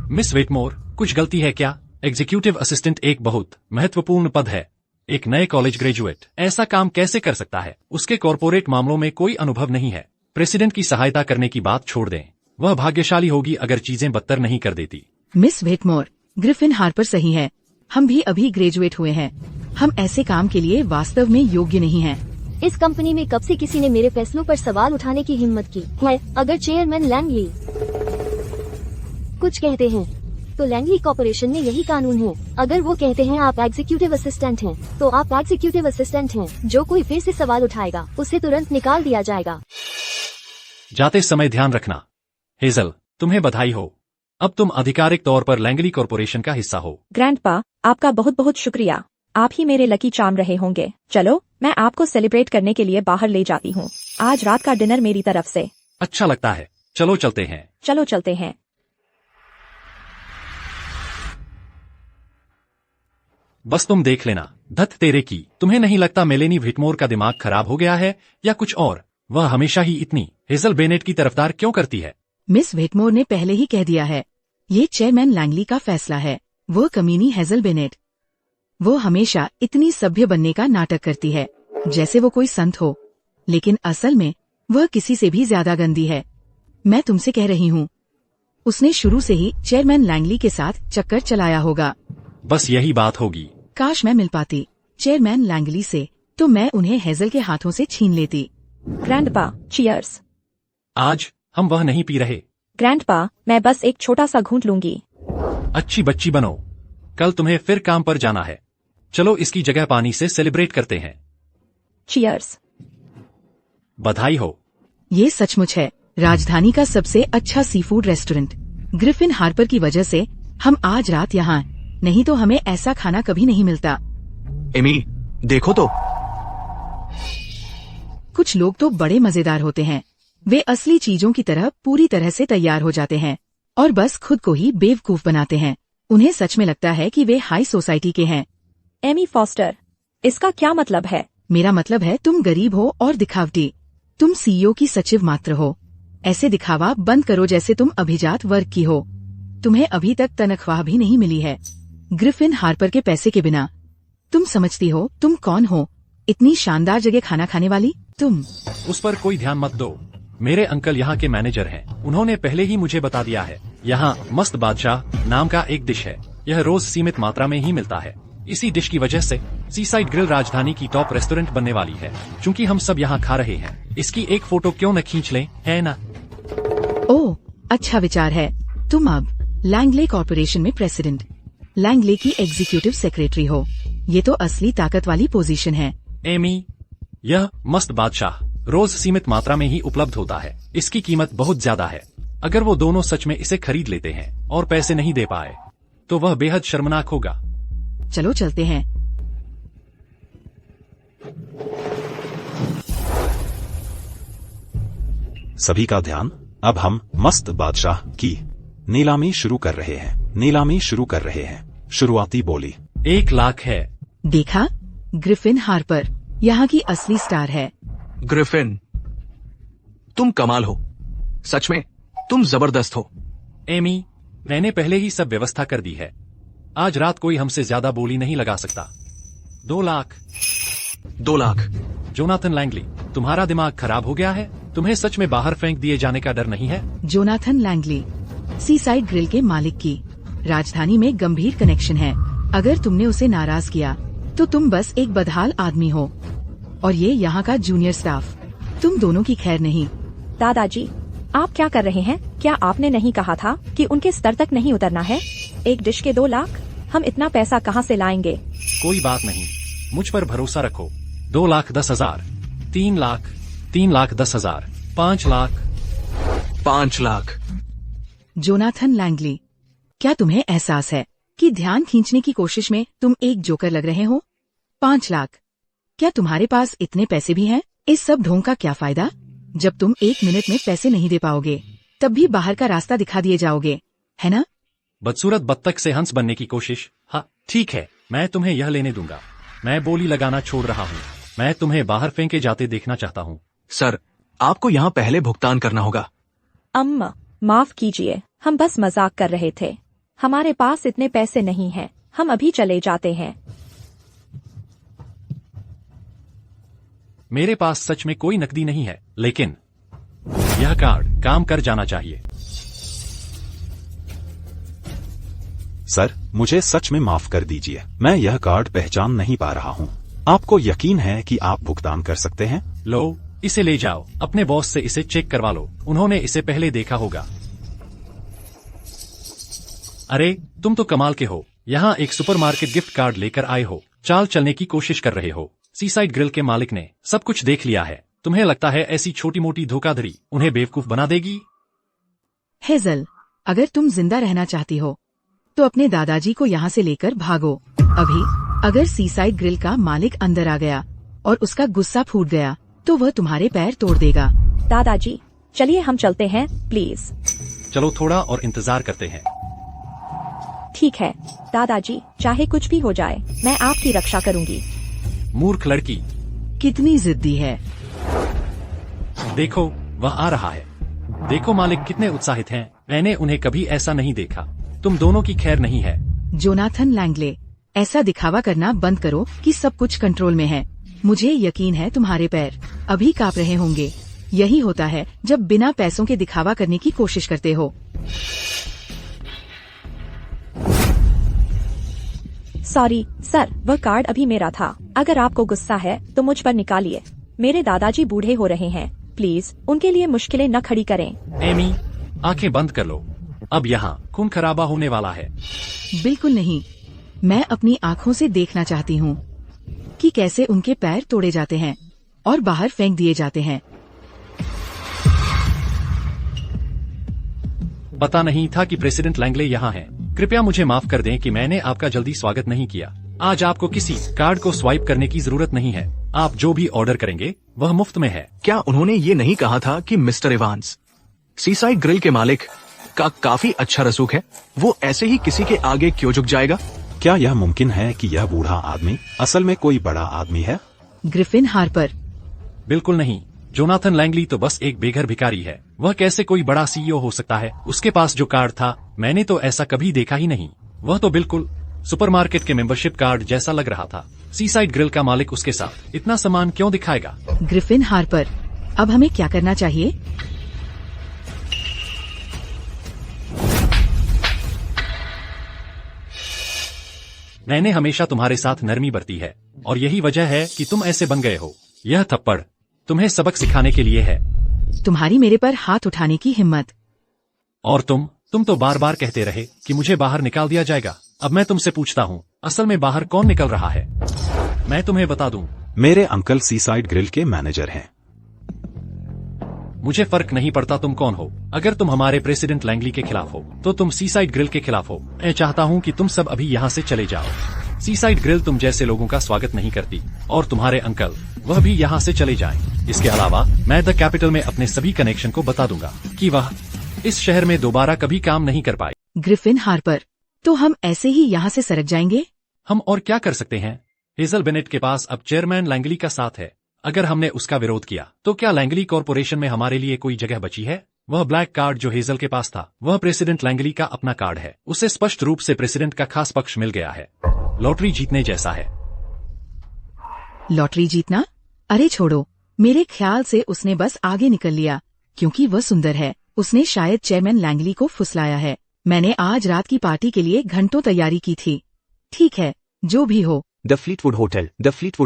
मिस व्हिटमोर, कुछ गलती है क्या? एग्जीक्यूटिव असिस्टेंट एक बहुत महत्वपूर्ण पद है। एक नए कॉलेज ग्रेजुएट ऐसा काम कैसे कर सकता है? उसके कॉर्पोरेट मामलों में कोई अनुभव नहीं है। प्रेसिडेंट की सहायता करने की बात छोड़ दें। वह भाग्यशाली होगी अगर चीजें बदतर नहीं कर देती। मिस व्हिटमोर, ग्रिफिन हार्पर सही है। हम भी अभी ग्रेजुएट हुए हैं। हम ऐसे काम के लिए वास्तव में योग्य नहीं हैं। इस कंपनी में कब से किसी ने मेरे फैसलों पर सवाल उठाने की हिम्मत की है? अगर चेयरमैन लैंगली कुछ कहते हैं तो लैंगली कॉर्पोरेशन में यही कानून है। अगर वो कहते हैं आप एग्जीक्यूटिव असिस्टेंट हैं, तो आप एग्जीक्यूटिव असिस्टेंट हैं। जो कोई फिर से सवाल उठाएगा उसे तुरंत निकाल दिया जाएगा। जाते समय ध्यान रखना। हेजल, तुम्हें बधाई हो। अब तुम आधिकारिक तौर पर लैंगली कॉर्पोरेशन का हिस्सा हो। ग्रैंडपा, आपका बहुत बहुत शुक्रिया। आप ही मेरे लकी चार्म रहे होंगे। चलो, मैं आपको सेलिब्रेट करने के लिए बाहर ले जाती हूँ। आज रात का डिनर मेरी तरफ से। अच्छा लगता है। चलो चलते हैं। चलो चलते हैं। बस तुम देख लेना। धत तेरे की, तुम्हें नहीं लगता मेलेनी व्हिटमोर का दिमाग खराब हो गया है या कुछ और? वह हमेशा ही इतनी हेजल बेनेट की तरफदार क्यों करती है? मिस व्हिटमोर ने पहले ही कह दिया है, ये चेयरमैन लैंगली का फैसला है। वो कमीनी हेजल बेनेट, वो हमेशा इतनी सभ्य बनने का नाटक करती है, जैसे वो कोई संत हो, लेकिन असल में वह किसी से भी ज्यादा गंदी है। मैं तुमसे कह रही हूँ, उसने शुरू से ही चेयरमैन लैंगली के साथ चक्कर चलाया होगा। बस यही बात होगी। काश मैं मिल पाती चेयरमैन लैंगली से, तो मैं उन्हें हेजल के हाथों से छीन लेती। Grandpa, cheers. आज हम वह नहीं पी रहे। ग्रैंडपा, मैं बस एक छोटा सा घूंट लूंगी। अच्छी बच्ची बनो। कल तुम्हें फिर काम पर जाना है। चलो इसकी जगह पानी से सेलिब्रेट करते हैं। चीयर्स। बधाई हो। ये सचमुच है राजधानी का सबसे अच्छा सीफूड रेस्टोरेंट। ग्रिफिन हार्पर की वजह से हम आज रात यहाँ, नहीं तो हमें ऐसा खाना कभी नहीं मिलता। एमी, देखो तो। कुछ लोग तो बड़े मजेदार होते हैं। वे असली चीजों की तरह पूरी तरह से तैयार हो जाते हैं और बस खुद को ही बेवकूफ बनाते हैं। उन्हें सच में लगता है कि वे हाई सोसाइटी के हैं। एमी फॉस्टर, इसका क्या मतलब है? मेरा मतलब है तुम गरीब हो और दिखावटी। तुम सीईओ की सचिव मात्र हो। ऐसे दिखावा बंद करो जैसे तुम अभिजात वर्ग की हो। तुम्हें अभी तक तनख्वाह भी नहीं मिली है। ग्रिफिन हार्पर के पैसे के बिना। तुम समझती हो तुम कौन हो? इतनी शानदार जगह खाना खाने वाली तुम। उस पर कोई ध्यान मत दो। मेरे अंकल यहाँ के मैनेजर हैं। उन्होंने पहले ही मुझे बता दिया है। यहाँ मस्त बादशाह नाम का एक डिश है। यह रोज सीमित मात्रा में ही मिलता है। इसी डिश की वजह से सीसाइड ग्रिल राजधानी की टॉप रेस्टोरेंट बनने वाली है। चूँकि हम सब यहाँ खा रहे हैं, इसकी एक फोटो क्यों न खींच लें, है ना? ओह, अच्छा विचार है। तुम अब लैंगले कॉर्पोरेशन में प्रेसिडेंट, लैंगले की एग्जीक्यूटिव सेक्रेटरी हो। ये तो असली ताकत वाली पोजीशन है। एमी, यह मस्त बादशाह रोज सीमित मात्रा में ही उपलब्ध होता है। इसकी कीमत बहुत ज्यादा है। अगर वो दोनों सच में इसे खरीद लेते हैं और पैसे नहीं दे पाए, तो वह बेहद शर्मनाक होगा। चलो चलते हैं। सभी का ध्यान, अब हम मस्त बादशाह की नीलामी शुरू कर रहे हैं। नीलामी शुरू कर रहे हैं। शुरुआती बोली 1 लाख है। देखा, ग्रिफिन हार्पर यहाँ की असली स्टार है। ग्रिफिन, तुम कमाल हो। सच में तुम जबरदस्त हो। एमी, मैंने पहले ही सब व्यवस्था कर दी है। आज रात कोई हमसे ज्यादा बोली नहीं लगा सकता। 2 लाख। 2 लाख। जोनाथन लैंगली, तुम्हारा दिमाग खराब हो गया है? तुम्हें सच में बाहर फेंक दिए जाने का डर नहीं है? जोनाथन लैंगली, सीसाइड ग्रिल के मालिक की राजधानी में गंभीर कनेक्शन है। अगर तुमने उसे नाराज किया तो तुम बस एक बदहाल आदमी हो, और ये यहाँ का जूनियर स्टाफ। तुम दोनों की खैर नहीं। दादाजी, आप क्या कर रहे हैं? क्या आपने नहीं कहा था कि उनके स्तर तक नहीं उतरना है? एक डिश के 2 लाख? हम इतना पैसा कहाँ से लाएंगे? कोई बात नहीं, मुझ पर भरोसा रखो। 2,10,000, 3 लाख, 3,10,000, 5 लाख। 5 लाख। जोनाथन लैंगली, क्या तुम्हें एहसास है कि ध्यान खींचने की कोशिश में तुम एक जोकर लग रहे हो? 5 लाख। क्या तुम्हारे पास इतने पैसे भी हैं? इस सब ढोंग का क्या फायदा जब तुम 1 मिनट में पैसे नहीं दे पाओगे, तब भी बाहर का रास्ता दिखा दिए जाओगे, है ना? बदसूरत बत्तख से हंस बनने की कोशिश। हाँ ठीक है, मैं तुम्हें यह लेने दूंगा। मैं बोली लगाना छोड़ रहा हूँ। मैं तुम्हें बाहर फेंके जाते देखना चाहता हूँ। सर, आपको यहाँ पहले भुगतान करना होगा। अम्मा, माफ कीजिए, हम बस मजाक कर रहे थे। हमारे पास इतने पैसे नहीं हैं। हम अभी चले जाते हैं। मेरे पास सच में कोई नकदी नहीं है, लेकिन यह कार्ड काम कर जाना चाहिए। सर, मुझे सच में माफ कर दीजिए। मैं यह कार्ड पहचान नहीं पा रहा हूँ। आपको यकीन है कि आप भुगतान कर सकते हैं? लो, इसे ले जाओ। अपने बॉस से इसे चेक करवा लो। उन्होंने इसे पहले देखा होगा। अरे, तुम तो कमाल के हो। यहाँ एक सुपरमार्केट गिफ्ट कार्ड लेकर आए हो। चाल चलने की कोशिश कर रहे हो। सीसाइड ग्रिल के मालिक ने सब कुछ देख लिया है। तुम्हें लगता है ऐसी छोटी मोटी धोखाधड़ी उन्हें बेवकूफ बना देगी? हेजल, अगर तुम जिंदा रहना चाहती हो तो अपने दादाजी को यहाँ से लेकर भागो अभी। अगर सीसाइड ग्रिल का मालिक अंदर आ गया और उसका गुस्सा फूट गया तो वह तुम्हारे पैर तोड़ देगा। दादाजी, चलिए हम चलते हैं, प्लीज। चलो थोड़ा और इंतजार करते हैं। ठीक है दादाजी, चाहे कुछ भी हो जाए, मैं आपकी रक्षा करूंगी। मूर्ख लड़की, कितनी जिद्दी है। देखो वह आ रहा है। देखो मालिक कितने उत्साहित हैं। मैंने उन्हें कभी ऐसा नहीं देखा। तुम दोनों की खैर नहीं है। जोनाथन लैंगले, ऐसा दिखावा करना बंद करो कि सब कुछ कंट्रोल में है। मुझे यकीन है तुम्हारे पैर अभी कांप रहे होंगे। यही होता है जब बिना पैसों के दिखावा करने की कोशिश करते हो। सॉरी सर, वह कार्ड अभी मेरा था। अगर आपको गुस्सा है तो मुझ पर निकालिए। मेरे दादाजी बूढ़े हो रहे हैं, प्लीज उनके लिए मुश्किलें न खड़ी करें। एमी, आंखें बंद कर लो। अब यहाँ खून खराबा होने वाला है। बिल्कुल नहीं, मैं अपनी आँखों से देखना चाहती हूँ कि कैसे उनके पैर तोड़े जाते हैं और बाहर फेंक दिए जाते हैं। पता नहीं था कि प्रेसिडेंट लैंगले यहाँ हैं। कृपया मुझे माफ कर दें कि मैंने आपका जल्दी स्वागत नहीं किया। आज आपको किसी कार्ड को स्वाइप करने की जरूरत नहीं है। आप जो भी ऑर्डर करेंगे वह मुफ्त में है। क्या उन्होंने ये नहीं कहा था कि मिस्टर इवांस, सीसाइड ग्रिल के मालिक का काफी अच्छा रसूख है? वो ऐसे ही किसी के आगे क्यों झुक जाएगा? क्या यह मुमकिन है कि यह बूढ़ा आदमी असल में कोई बड़ा आदमी है? ग्रिफिन हार्पर, बिल्कुल नहीं। जोनाथन लैंगली तो बस एक बेघर भिखारी है। वह कैसे कोई बड़ा सीईओ हो सकता है? उसके पास जो कार्ड था, मैंने तो ऐसा कभी देखा ही नहीं। वह तो बिल्कुल सुपरमार्केट के मेंबरशिप कार्ड जैसा लग रहा था। सीसाइड ग्रिल का मालिक उसके साथ इतना सामान क्यों दिखाएगा? ग्रिफिन हार्पर, अब हमें क्या करना चाहिए? मैंने हमेशा तुम्हारे साथ नरमी बरती है और यही वजह है कि तुम ऐसे बन गए हो। यह थप्पड़ तुम्हें सबक सिखाने के लिए है। तुम्हारी मेरे पर हाथ उठाने की हिम्मत। और तुम तो बार बार कहते रहे कि मुझे बाहर निकाल दिया जाएगा। अब मैं तुमसे पूछता हूँ, असल में बाहर कौन निकल रहा है? मैं तुम्हें बता दूं, मेरे अंकल सीसाइड ग्रिल के मैनेजर हैं। मुझे फर्क नहीं पड़ता तुम कौन हो। अगर तुम हमारे प्रेसिडेंट लैंगली के खिलाफ हो तो तुम सीसाइड ग्रिल के खिलाफ हो। मैं चाहता हूँ कि तुम सब अभी यहाँ से चले जाओ। सीसाइड ग्रिल तुम जैसे लोगों का स्वागत नहीं करती, और तुम्हारे अंकल वह भी यहाँ से चले जाएं। इसके अलावा मैं द कैपिटल में अपने सभी कनेक्शन को बता दूंगा कि वह इस शहर में दोबारा कभी काम नहीं कर पाए। ग्रिफिन हार्पर, तो हम ऐसे ही यहाँ से सरक जाएंगे? हम और क्या कर सकते हैं? हेजल बेनेट के पास अब चेयरमैन लैंगली का साथ है। अगर हमने उसका विरोध किया तो क्या लैंगली कॉरपोरेशन में हमारे लिए कोई जगह बची है? वह ब्लैक कार्ड जो हेजल के पास था वह प्रेसिडेंट लैंगली का अपना कार्ड है। उसे स्पष्ट रूप से प्रेसिडेंट का खास पक्ष मिल गया है। लॉटरी जीतने जैसा है। लॉटरी जीतना? अरे छोड़ो, मेरे ख्याल से उसने बस आगे निकल लिया क्योंकि वह सुंदर है। उसने शायद चेयरमैन लैंगली को फुसलाया है। मैंने आज रात की पार्टी के लिए घंटों तैयारी की थी। ठीक है, जो भी हो। द फ्लीटवुड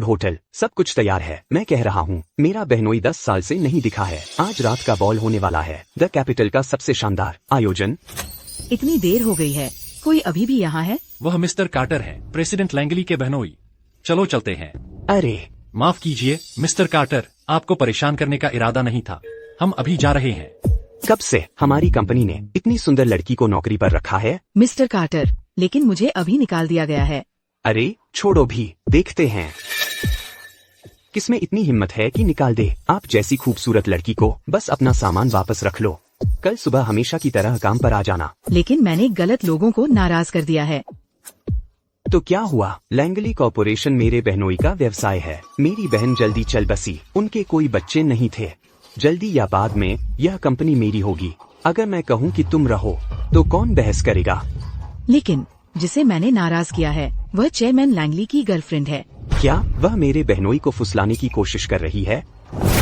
होटल, सब कुछ तैयार है। मैं कह रहा हूँ, मेरा बहनोई 10 साल से नहीं दिखा है। आज रात का बॉल होने वाला है। द कैपिटल का सबसे शानदार आयोजन। इतनी देर हो गई है, कोई अभी भी यहाँ है? वह मिस्टर कार्टर है, प्रेसिडेंट लैंगली के बहनोई। चलो चलते हैं। अरे माफ कीजिए मिस्टर कार्टर, आपको परेशान करने का इरादा नहीं था। हम अभी जा रहे हैं। कब से हमारी कंपनी ने इतनी सुंदर लड़की को नौकरी पर रखा है? मिस्टर कार्टर, लेकिन मुझे अभी निकाल दिया गया है। अरे छोड़ो भी, देखते हैं किसमें इतनी हिम्मत है कि निकाल दे। आप जैसी खूबसूरत लड़की को बस अपना सामान वापस रख लो। कल सुबह हमेशा की तरह काम पर आ जाना। लेकिन मैंने गलत लोगों को नाराज कर दिया है। तो क्या हुआ? लैंगली कॉरपोरेशन मेरे बहनोई का व्यवसाय है। मेरी बहन जल्दी चल बसी। उनके कोई बच्चे नहीं थे। जल्दी या बाद में यह कंपनी मेरी होगी। अगर मैं कहूँ कि तुम रहो तो कौन बहस करेगा? लेकिन जिसे मैंने नाराज किया है वह चेयरमैन लैंगली की गर्लफ्रेंड है। क्या वह मेरे बहनोई को फुसलाने की कोशिश कर रही है?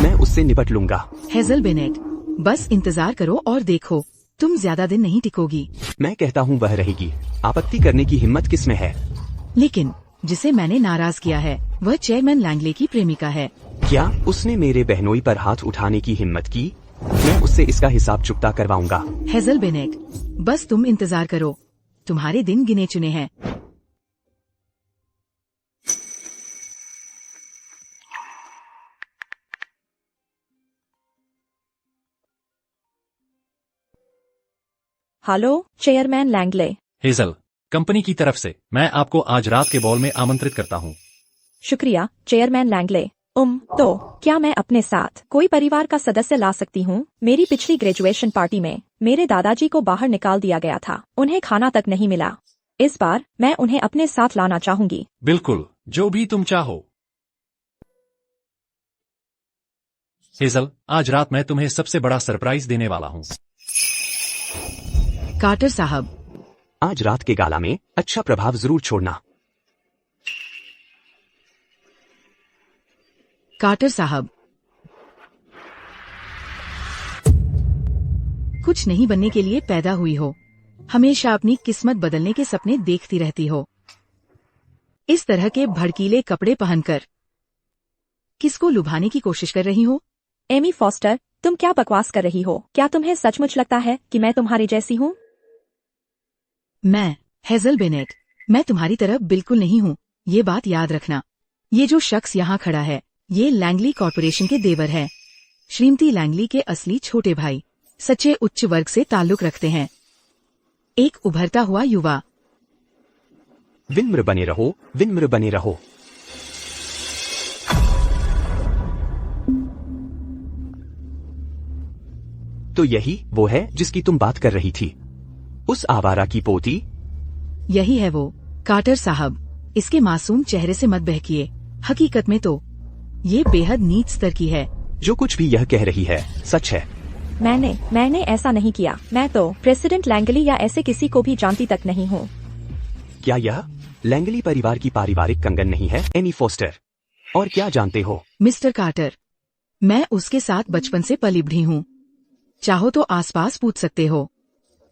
मैं उससे निपट लूंगा। हेजल बेनेट, बस इंतजार करो और देखो, तुम ज्यादा दिन नहीं टिकोगी। मैं कहता हूँ वह रहेगी। आपत्ति करने की हिम्मत किसमें है? लेकिन जिसे मैंने नाराज किया है वह चेयरमैन लैंगले की प्रेमिका है। क्या उसने मेरे बहनोई पर हाथ उठाने की हिम्मत की? मैं उससे इसका हिसाब चुकता करवाऊंगा। हेजल बेनेट, बस तुम इंतजार करो, तुम्हारे दिन गिने चुने हैं। Hello chairman Langley. Hazel, company की तरफ से मैं आपको आज रात के बॉल में आमंत्रित करता हूँ। शुक्रिया चेयरमैन लैंगले। तो क्या मैं अपने साथ कोई परिवार का सदस्य ला सकती हूँ? मेरी पिछली ग्रेजुएशन पार्टी में मेरे दादाजी को बाहर निकाल दिया गया था। उन्हें खाना तक नहीं मिला। इस बार मैं उन्हें अपने साथ लाना चाहूंगी। बिल्कुल, जो भी तुम चाहो। हेजल, आज रात मैं तुम्हें सबसे बड़ा सरप्राइज देने वाला हूँ। कार्टर साहब, आज रात के गाला में अच्छा प्रभाव जरूर छोड़ना। कार्टर साहब, कुछ नहीं बनने के लिए पैदा हुई हो, हमेशा अपनी किस्मत बदलने के सपने देखती रहती हो। इस तरह के भड़कीले कपड़े पहनकर किसको लुभाने की कोशिश कर रही हो? एमी फॉस्टर, तुम क्या बकवास कर रही हो? क्या तुम्हें सचमुच लगता है कि मैं तुम्हारी जैसी हूँ? मैं हेजल बेनेट, मैं तुम्हारी तरह बिल्कुल नहीं हूँ, ये बात याद रखना। ये जो शख्स यहाँ खड़ा है ये लैंगली कॉरपोरेशन के देवर हैं। श्रीमती लैंगली के असली छोटे भाई, सच्चे उच्च वर्ग से ताल्लुक रखते हैं। एक उभरता हुआ युवा। विनम्र बने रहो, विनम्र बने रहो। तो यही वो है जिसकी तुम बात कर रही थी, उस आवारा की पोती? यही है वो। कार्टर साहब, इसके मासूम चेहरे से मत बहकिए। हकीकत में तो ये बेहद नीच स्तर की है। जो कुछ भी यह कह रही है सच है। मैंने ऐसा नहीं किया। मैं तो प्रेसिडेंट लैंगली या ऐसे किसी को भी जानती तक नहीं हूँ। क्या यह लैंगली परिवार की पारिवारिक कंगन नहीं है, एमी फॉस्टर? और क्या जानते हो? मिस्टर कार्टर, मैं उसके साथ बचपन से पली बढ़ी हूँ। चाहो तो आसपास पूछ सकते हो।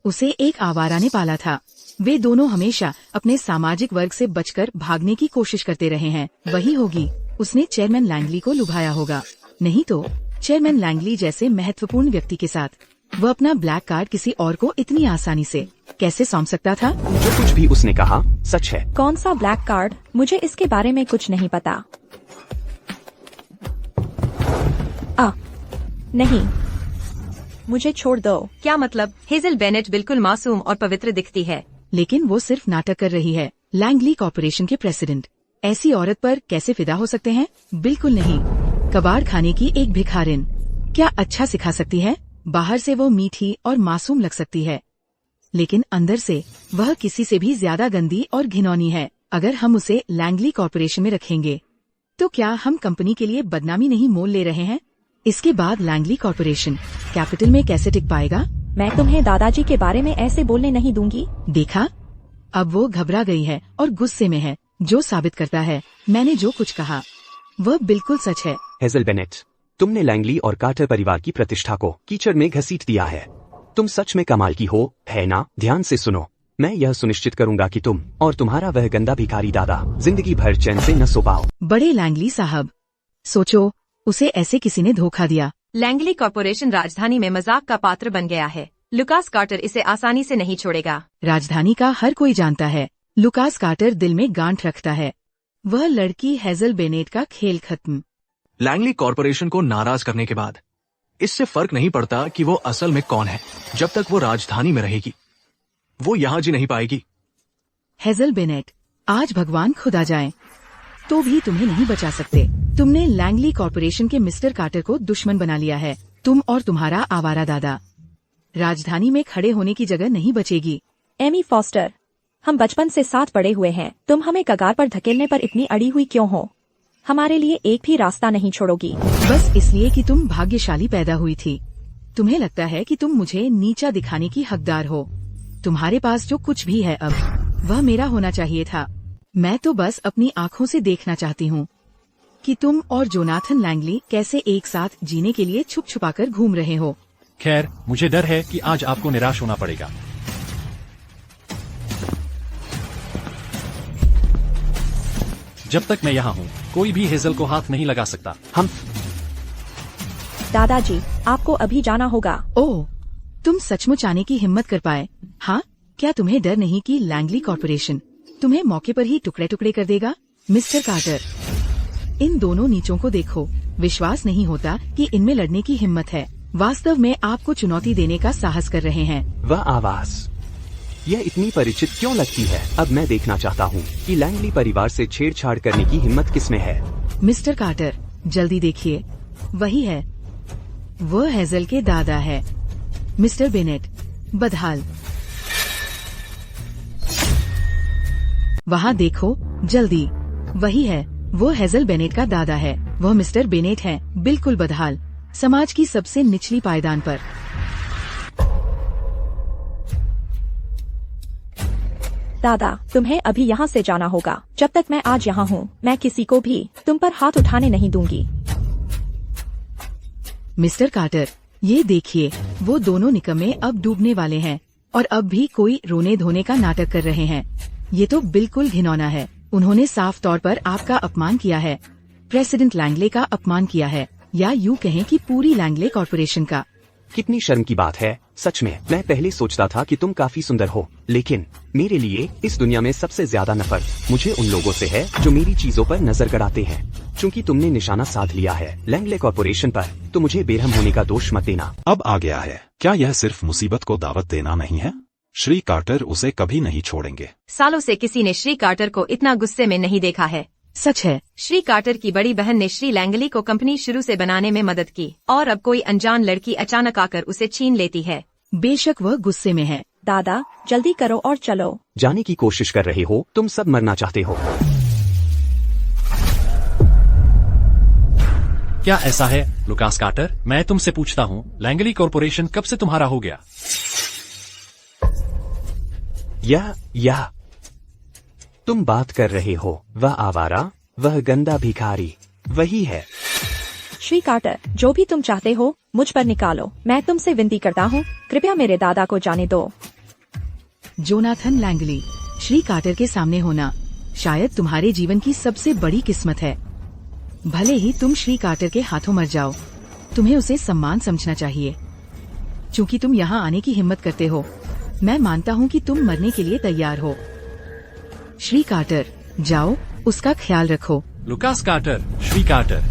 उसे एक आवारा ने पाला था। वे दोनों हमेशा अपने सामाजिक वर्ग से बचकर भागने की कोशिश करते रहे हैं। वही होगी, उसने चेयरमैन लैंगली को लुभाया होगा। नहीं तो चेयरमैन लैंगली जैसे महत्वपूर्ण व्यक्ति के साथ वह अपना ब्लैक कार्ड किसी और को इतनी आसानी से कैसे सौंप सकता था? जो कुछ भी उसने कहा सच है। कौन सा ब्लैक कार्ड? मुझे इसके बारे में कुछ नहीं पता। नहीं, मुझे छोड़ दो। क्या मतलब? हेजल बेनेट बिल्कुल मासूम और पवित्र दिखती है। लेकिन वो सिर्फ नाटक कर रही है। लैंगली कॉर्पोरेशन के प्रेसिडेंट ऐसी औरत पर कैसे फिदा हो सकते हैं? बिल्कुल नहीं। कबाड़ खाने की एक भिखारिन क्या अच्छा सिखा सकती है? बाहर से वो मीठी और मासूम लग सकती है, लेकिन अंदर से वह किसी से भी ज्यादा गंदी और घिनौनी है। अगर हम उसे लैंगली कॉर्पोरेशन में रखेंगे तो क्या हम कंपनी के लिए बदनामी नहीं मोल ले रहे हैं? इसके बाद लैंगली कॉर्पोरेशन कैपिटल में कैसे टिक पाएगा? मैं तुम्हें दादाजी के बारे में ऐसे बोलने नहीं दूंगी। देखा, अब वो घबरा गई है और गुस्से में है, जो साबित करता है मैंने जो कुछ कहा वह बिल्कुल सच है। हेजल बेनेट, तुमने लैंगली और कार्टर परिवार की प्रतिष्ठा को कीचड़ में घसीट दिया है। तुम सच में कमाल की हो, है ना? ध्यान से सुनो, मैं यह सुनिश्चित करूंगा कि तुम और तुम्हारा वह गंदा भिखारी दादा जिंदगी भर चैन से न सो पाओ। बड़े लैंगली साहब, सोचो, उसे ऐसे किसी ने धोखा दिया। लैंगली कॉर्पोरेशन राजधानी में मजाक का पात्र बन गया है। लुकास कार्टर इसे आसानी से नहीं छोड़ेगा। राजधानी का हर कोई जानता है लुकास कार्टर दिल में गांठ रखता है। वह लड़की हेजल बेनेट का खेल खत्म। लैंगली कॉर्पोरेशन को नाराज करने के बाद इससे फर्क नहीं पड़ता कि वो असल में कौन है। जब तक वो राजधानी में रहेगी वो यहाँ जी नहीं पाएगी। हेजल बेनेट, आज भगवान खुद आ जाएं, तो भी तुम्हें नहीं बचा सकते। तुमने लैंगली कॉर्पोरेशन के मिस्टर कार्टर को दुश्मन बना लिया है। तुम और तुम्हारा आवारा दादा। राजधानी में खड़े होने की जगह नहीं बचेगी। एमी फॉस्टर, हम बचपन से साथ पड़े हुए हैं। तुम हमें कगार पर धकेलने पर इतनी अड़ी हुई क्यों हो? हमारे लिए एक भी रास्ता नहीं छोड़ोगी? बस इसलिए कि तुम भाग्यशाली पैदा हुई थी। तुम्हें लगता है कि तुम मुझे नीचा दिखाने की हकदार हो। तुम्हारे पास जो कुछ भी है अब वह मेरा होना चाहिए था। मैं तो बस अपनी आँखों से देखना चाहती हूँ कि तुम और जोनाथन लैंगली कैसे एक साथ जीने के लिए छुप छुपाकर घूम रहे हो। खैर, मुझे डर है कि आज आपको निराश होना पड़ेगा। जब तक मैं यहाँ हूँ कोई भी हेजल को हाथ नहीं लगा सकता। हम दादाजी, आपको अभी जाना होगा। ओह, तुम सचमुच आने की हिम्मत कर पाए? हाँ, क्या तुम्हें डर नहीं कि लैंगली कॉर्पोरेशन तुम्हें मौके पर ही टुकड़े टुकड़े कर देगा? मिस्टर कार्टर, इन दोनों नीचों को देखो। विश्वास नहीं होता कि इनमें लड़ने की हिम्मत है। वास्तव में आपको चुनौती देने का साहस कर रहे हैं। वह आवाज, यह इतनी परिचित क्यों लगती है? अब मैं देखना चाहता हूँ कि लैंगली परिवार से छेड़छाड़ करने की हिम्मत किसमें है। मिस्टर कार्टर, जल्दी देखिए, वही है। वह हेजल के दादा है। मिस्टर बेनेट, बदहाल। वहाँ देखो, जल्दी, वही है। वो हेजल बेनेट का दादा है। वह मिस्टर बेनेट है, बिल्कुल बदहाल, समाज की सबसे निचली पायदान पर। दादा, तुम्हें अभी यहाँ से जाना होगा। जब तक मैं आज यहाँ हूँ मैं किसी को भी तुम पर हाथ उठाने नहीं दूंगी। मिस्टर कार्टर, ये देखिए, वो दोनों निकम्मे अब डूबने वाले हैं और अब भी कोई रोने धोने का नाटक कर रहे हैं। ये तो बिल्कुल घिनौना है। उन्होंने साफ तौर पर आपका अपमान किया है, प्रेसिडेंट लैंगले का अपमान किया है, या यूँ कहें कि पूरी लैंगले कॉर्पोरेशन का। कितनी शर्म की बात है। सच में, मैं पहले सोचता था कि तुम काफी सुंदर हो, लेकिन मेरे लिए इस दुनिया में सबसे ज्यादा नफरत मुझे उन लोगों से है जो मेरी चीजों पर नजर गड़ाते हैं। चूँकि तुमने निशाना साध लिया है लैंगले कॉर्पोरेशन पर, तो मुझे बेरहम होने का दोष मत देना। अब आ गया है। क्या यह सिर्फ मुसीबत को दावत देना नहीं है? श्री कार्टर उसे कभी नहीं छोड़ेंगे। सालों से किसी ने श्री कार्टर को इतना गुस्से में नहीं देखा है। सच है। श्री कार्टर की बड़ी बहन ने श्री लैंगली को कंपनी शुरू से बनाने में मदद की, और अब कोई अनजान लड़की अचानक आकर उसे छीन लेती है। बेशक वह गुस्से में है। दादा, जल्दी करो और चलो। जाने की कोशिश कर रहे हो? तुम सब मरना चाहते हो। क्या ऐसा है लुकास कार्टर? मैं तुमसे पूछता हूँ, लैंगली कॉर्पोरेशन कब से तुम्हारा हो गया? यह तुम बात कर रहे हो, वह आवारा, वह गंदा भिखारी, वही है। श्री कार्टर, जो भी तुम चाहते हो मुझ पर निकालो। मैं तुमसे विनती करता हूँ, कृपया मेरे दादा को जाने दो। जोनाथन लैंगली, श्री कार्टर के सामने होना शायद तुम्हारे जीवन की सबसे बड़ी किस्मत है। भले ही तुम श्री कार्टर के हाथों मर जाओ, तुम्हें उसे सम्मान समझना चाहिए। चूँकि तुम यहाँ आने की हिम्मत करते हो, मैं मानता हूँ कि तुम मरने के लिए तैयार हो। श्री कार्टर, जाओ, उसका ख्याल रखो। लुकास कार्टर, श्री कार्टर,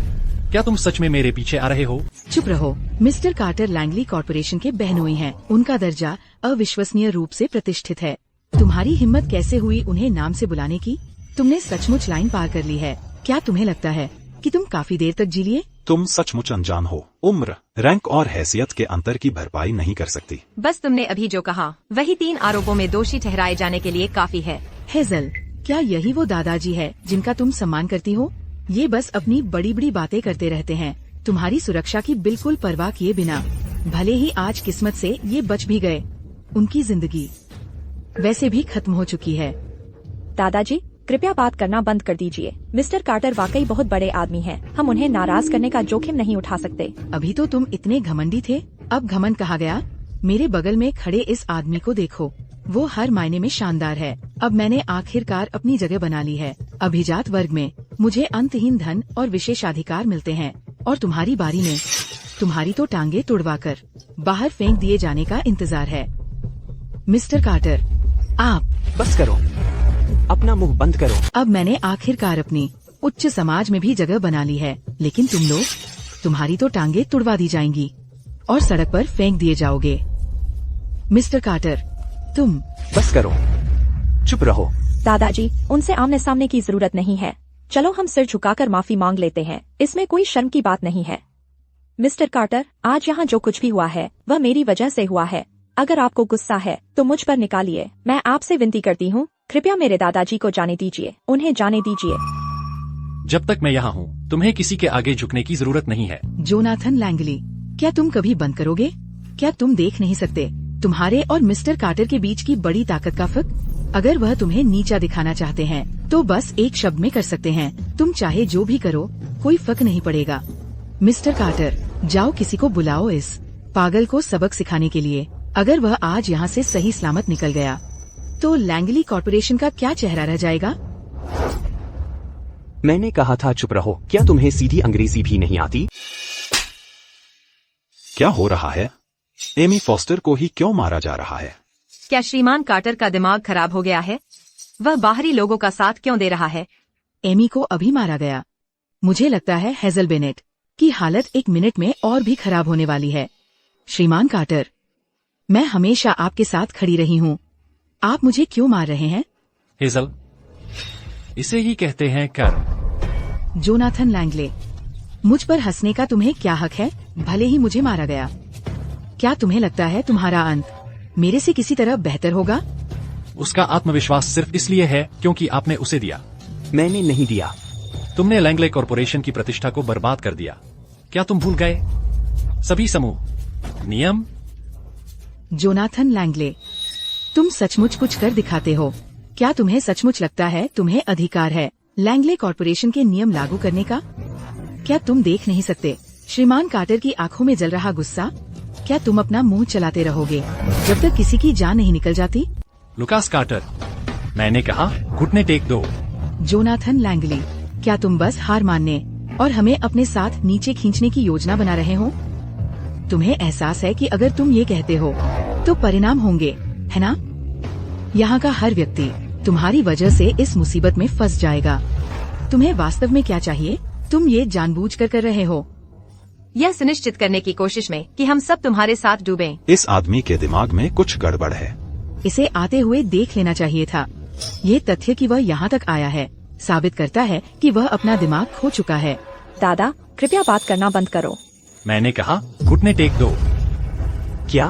क्या तुम सच में मेरे पीछे आ रहे हो? चुप रहो। मिस्टर कार्टर लैंगली कॉर्पोरेशन के बहनोई हैं। उनका दर्जा अविश्वसनीय रूप से प्रतिष्ठित है। तुम्हारी हिम्मत कैसे हुई उन्हें नाम से बुलाने की? तुमने सचमुच लाइन पार कर ली है। क्या तुम्हें लगता है कि तुम काफी देर तक जी लिए? तुम सचमुच अनजान हो। उम्र, रैंक और हैसियत के अंतर की भरपाई नहीं कर सकती। बस तुमने अभी जो कहा वही 3 आरोपों में दोषी ठहराए जाने के लिए काफी है। हेजल, क्या यही वो दादाजी है जिनका तुम सम्मान करती हो? ये बस अपनी बड़ी बड़ी बातें करते रहते हैं, तुम्हारी सुरक्षा की बिल्कुल परवाह किए बिना। भले ही आज किस्मत से ये बच भी गए, उनकी जिंदगी वैसे भी खत्म हो चुकी है। दादाजी, कृपया बात करना बंद कर दीजिए। मिस्टर कार्टर वाकई बहुत बड़े आदमी हैं। हम उन्हें नाराज करने का जोखिम नहीं उठा सकते। अभी तो तुम इतने घमंडी थे, अब घमंड कहा गया? मेरे बगल में खड़े इस आदमी को देखो, वो हर मायने में शानदार है। अब मैंने आखिरकार अपनी जगह बना ली है। अभिजात वर्ग में मुझे अंतहीन धन और विशेषाधिकार मिलते हैं, और तुम्हारी बारी में तुम्हारी तो टांगे तुड़वाकर बाहर फेंक दिए जाने का इंतजार है। मिस्टर कार्टर, आप बस करो, अपना मुंह बंद करो। अब मैंने आखिरकार अपनी उच्च समाज में भी जगह बना ली है, लेकिन तुम लोग, तुम्हारी तो टांगे तुड़वा दी जाएंगी और सड़क पर फेंक दिए जाओगे। मिस्टर कार्टर, तुम बस करो, चुप रहो। दादाजी, उनसे आमने सामने की जरूरत नहीं है। चलो हम सिर झुकाकर माफी मांग लेते हैं, इसमें कोई शर्म की बात नहीं है। मिस्टर कार्टर, आज यहाँ जो कुछ भी हुआ है वह मेरी वजह से हुआ है। अगर आपको गुस्सा है तो मुझ पर निकालिए। मैं आपसे विनती करती हूँ, कृपया मेरे दादाजी को जाने दीजिए, उन्हें जाने दीजिए। जब तक मैं यहाँ हूँ तुम्हें किसी के आगे झुकने की जरूरत नहीं है। जोनाथन लैंगली, क्या तुम कभी बंद करोगे? क्या तुम देख नहीं सकते तुम्हारे और मिस्टर कार्टर के बीच की बड़ी ताकत का फर्क? अगर वह तुम्हें नीचा दिखाना चाहते हैं तो बस एक शब्द में कर सकते हैं। तुम चाहे जो भी करो, कोई फर्क नहीं पड़ेगा। मिस्टर कार्टर, जाओ किसी को बुलाओ इस पागल को सबक सिखाने के लिए। अगर वह आज यहाँ से सही सलामत निकल गया तो लैंगली कॉर्पोरेशन का क्या चेहरा रह जाएगा? मैंने कहा था चुप रहो। क्या तुम्हें सीधी अंग्रेजी भी नहीं आती? क्या हो रहा है? एमी फॉस्टर को ही क्यों मारा जा रहा है? क्या श्रीमान कार्टर का दिमाग खराब हो गया है? वह बाहरी लोगों का साथ क्यों दे रहा है? एमी को अभी मारा गया। मुझे लगता है हेजल बेनेट की हालत 1 मिनट में और भी खराब होने वाली है। श्रीमान कार्टर, मैं हमेशा आपके साथ खड़ी रही हूँ, आप मुझे क्यों मार रहे हैं? हेजल, इसे ही कहते हैं कर्म। जोनाथन लैंगले, मुझ पर हंसने का तुम्हें क्या हक है? भले ही मुझे मारा गया, क्या तुम्हें लगता है तुम्हारा अंत मेरे से किसी तरह बेहतर होगा? उसका आत्मविश्वास सिर्फ इसलिए है क्योंकि आपने उसे दिया। मैंने नहीं दिया। तुमने लैंगले कॉर्पोरेशन की प्रतिष्ठा को बर्बाद कर दिया। क्या तुम भूल गए? सभी समूह, नियम। जोनाथन लैंगले, तुम सचमुच कुछ कर दिखाते हो। क्या तुम्हें सचमुच लगता है तुम्हें अधिकार है लैंगले कॉर्पोरेशन के नियम लागू करने का? क्या तुम देख नहीं सकते श्रीमान कार्टर की आंखों में जल रहा गुस्सा? क्या तुम अपना मुंह चलाते रहोगे जब तक किसी की जान नहीं निकल जाती? लुकास कार्टर, मैंने कहा घुटने टेक दो। जोनाथन लैंगली, क्या तुम बस हार मानने और हमें अपने साथ नीचे खींचने की योजना बना रहे हो? तुम्हें एहसास है कि अगर तुम ये कहते हो तो परिणाम होंगे, है ना? यहाँ का हर व्यक्ति तुम्हारी वजह से इस मुसीबत में फंस जाएगा। तुम्हें वास्तव में क्या चाहिए? तुम ये जानबूझकर कर रहे हो, यह सुनिश्चित करने की कोशिश में कि हम सब तुम्हारे साथ डूबें। इस आदमी के दिमाग में कुछ गड़बड़ है। इसे आते हुए देख लेना चाहिए था। ये तथ्य कि वह यहाँ तक आया है साबित करता है कि वह अपना दिमाग खो चुका है। दादा, कृपया बात करना बंद करो। मैंने कहा घुटने टेक दो। क्या?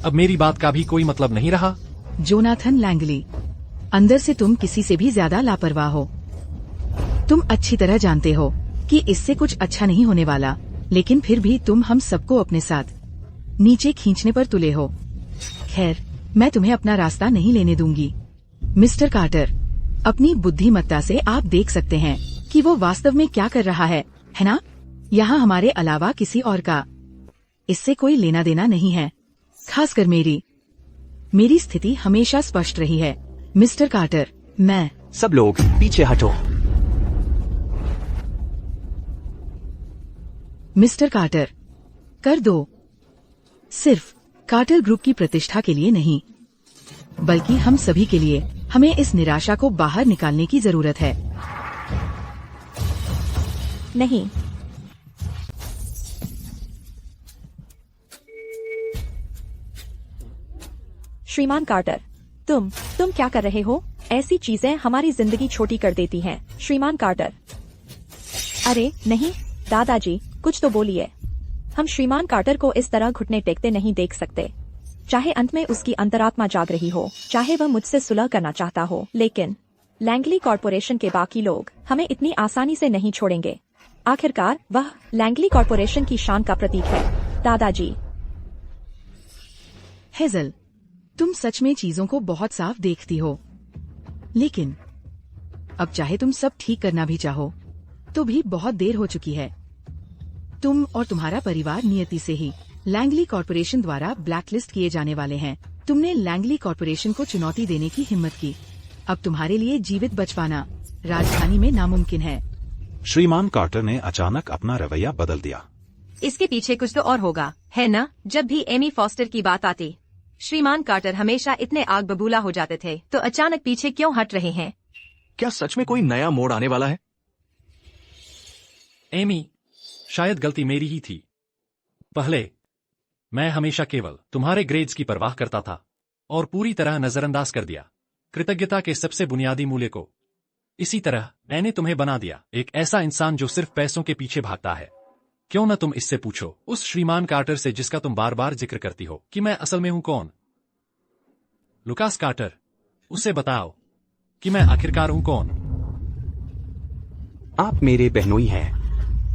अब मेरी बात का भी कोई मतलब नहीं रहा? जोनाथन लैंगली, अंदर से तुम किसी से भी ज्यादा लापरवाह हो। तुम अच्छी तरह जानते हो कि इससे कुछ अच्छा नहीं होने वाला, लेकिन फिर भी तुम हम सबको अपने साथ नीचे खींचने पर तुले हो। खैर, मैं तुम्हें अपना रास्ता नहीं लेने दूंगी। मिस्टर कार्टर, अपनी बुद्धिमत्ता से आप देख सकते हैं कि वो वास्तव में क्या कर रहा है ना? यहाँ हमारे अलावा किसी और का इससे कोई लेना देना नहीं है, खासकर मेरी स्थिति हमेशा स्पष्ट रही है। मिस्टर कार्टर, मैं सब लोग पीछे हटो। मिस्टर कार्टर, कर दो। सिर्फ कार्टर ग्रुप की प्रतिष्ठा के लिए नहीं, बल्कि हम सभी के लिए हमें इस निराशा को बाहर निकालने की जरूरत है। नहीं, श्रीमान कार्टर, तुम क्या कर रहे हो? ऐसी चीजें हमारी जिंदगी छोटी कर देती हैं, श्रीमान कार्टर। अरे नहीं दादाजी, कुछ तो बोलिए। हम श्रीमान कार्टर को इस तरह घुटने टेकते नहीं देख सकते। चाहे अंत में उसकी अंतरात्मा जाग रही हो, चाहे वह मुझसे सुलह करना चाहता हो, लेकिन लैंगली कॉर्पोरेशन के बाकी लोग हमें इतनी आसानी से नहीं छोड़ेंगे। आखिरकार वह लैंगली कॉर्पोरेशन की शान का प्रतीक है। दादाजी। हेजल, तुम सच में चीजों को बहुत साफ देखती हो, लेकिन अब चाहे तुम सब ठीक करना भी चाहो तो भी बहुत देर हो चुकी है। तुम और तुम्हारा परिवार नियति से ही लैंगली कॉर्पोरेशन द्वारा ब्लैकलिस्ट किए जाने वाले हैं। तुमने लैंगली कॉर्पोरेशन को चुनौती देने की हिम्मत की। अब तुम्हारे लिए जीवित बच पाना राजधानी में नामुमकिन है। श्रीमान कार्टर ने अचानक अपना रवैया बदल दिया। इसके पीछे कुछ तो और होगा, है ना? जब भी एमी फॉस्टर की बात आती, श्रीमान कार्टर हमेशा इतने आग बबूला हो जाते थे, तो अचानक पीछे क्यों हट रहे हैं? क्या सच में कोई नया मोड़ आने वाला है? एमी, शायद गलती मेरी ही थी। पहले मैं हमेशा केवल तुम्हारे ग्रेड्स की परवाह करता था और पूरी तरह नजरअंदाज कर दिया कृतज्ञता के सबसे बुनियादी मूल्य को। इसी तरह मैंने तुम्हें बना दिया एक ऐसा इंसान जो सिर्फ पैसों के पीछे भागता है। क्यों न तुम इससे पूछो उस श्रीमान कार्टर से जिसका तुम बार बार जिक्र करती हो कि मैं असल में हूं कौन। लुकास कार्टर, उससे बताओ कि मैं आखिरकार हूं कौन। आप मेरे बहनोई हैं।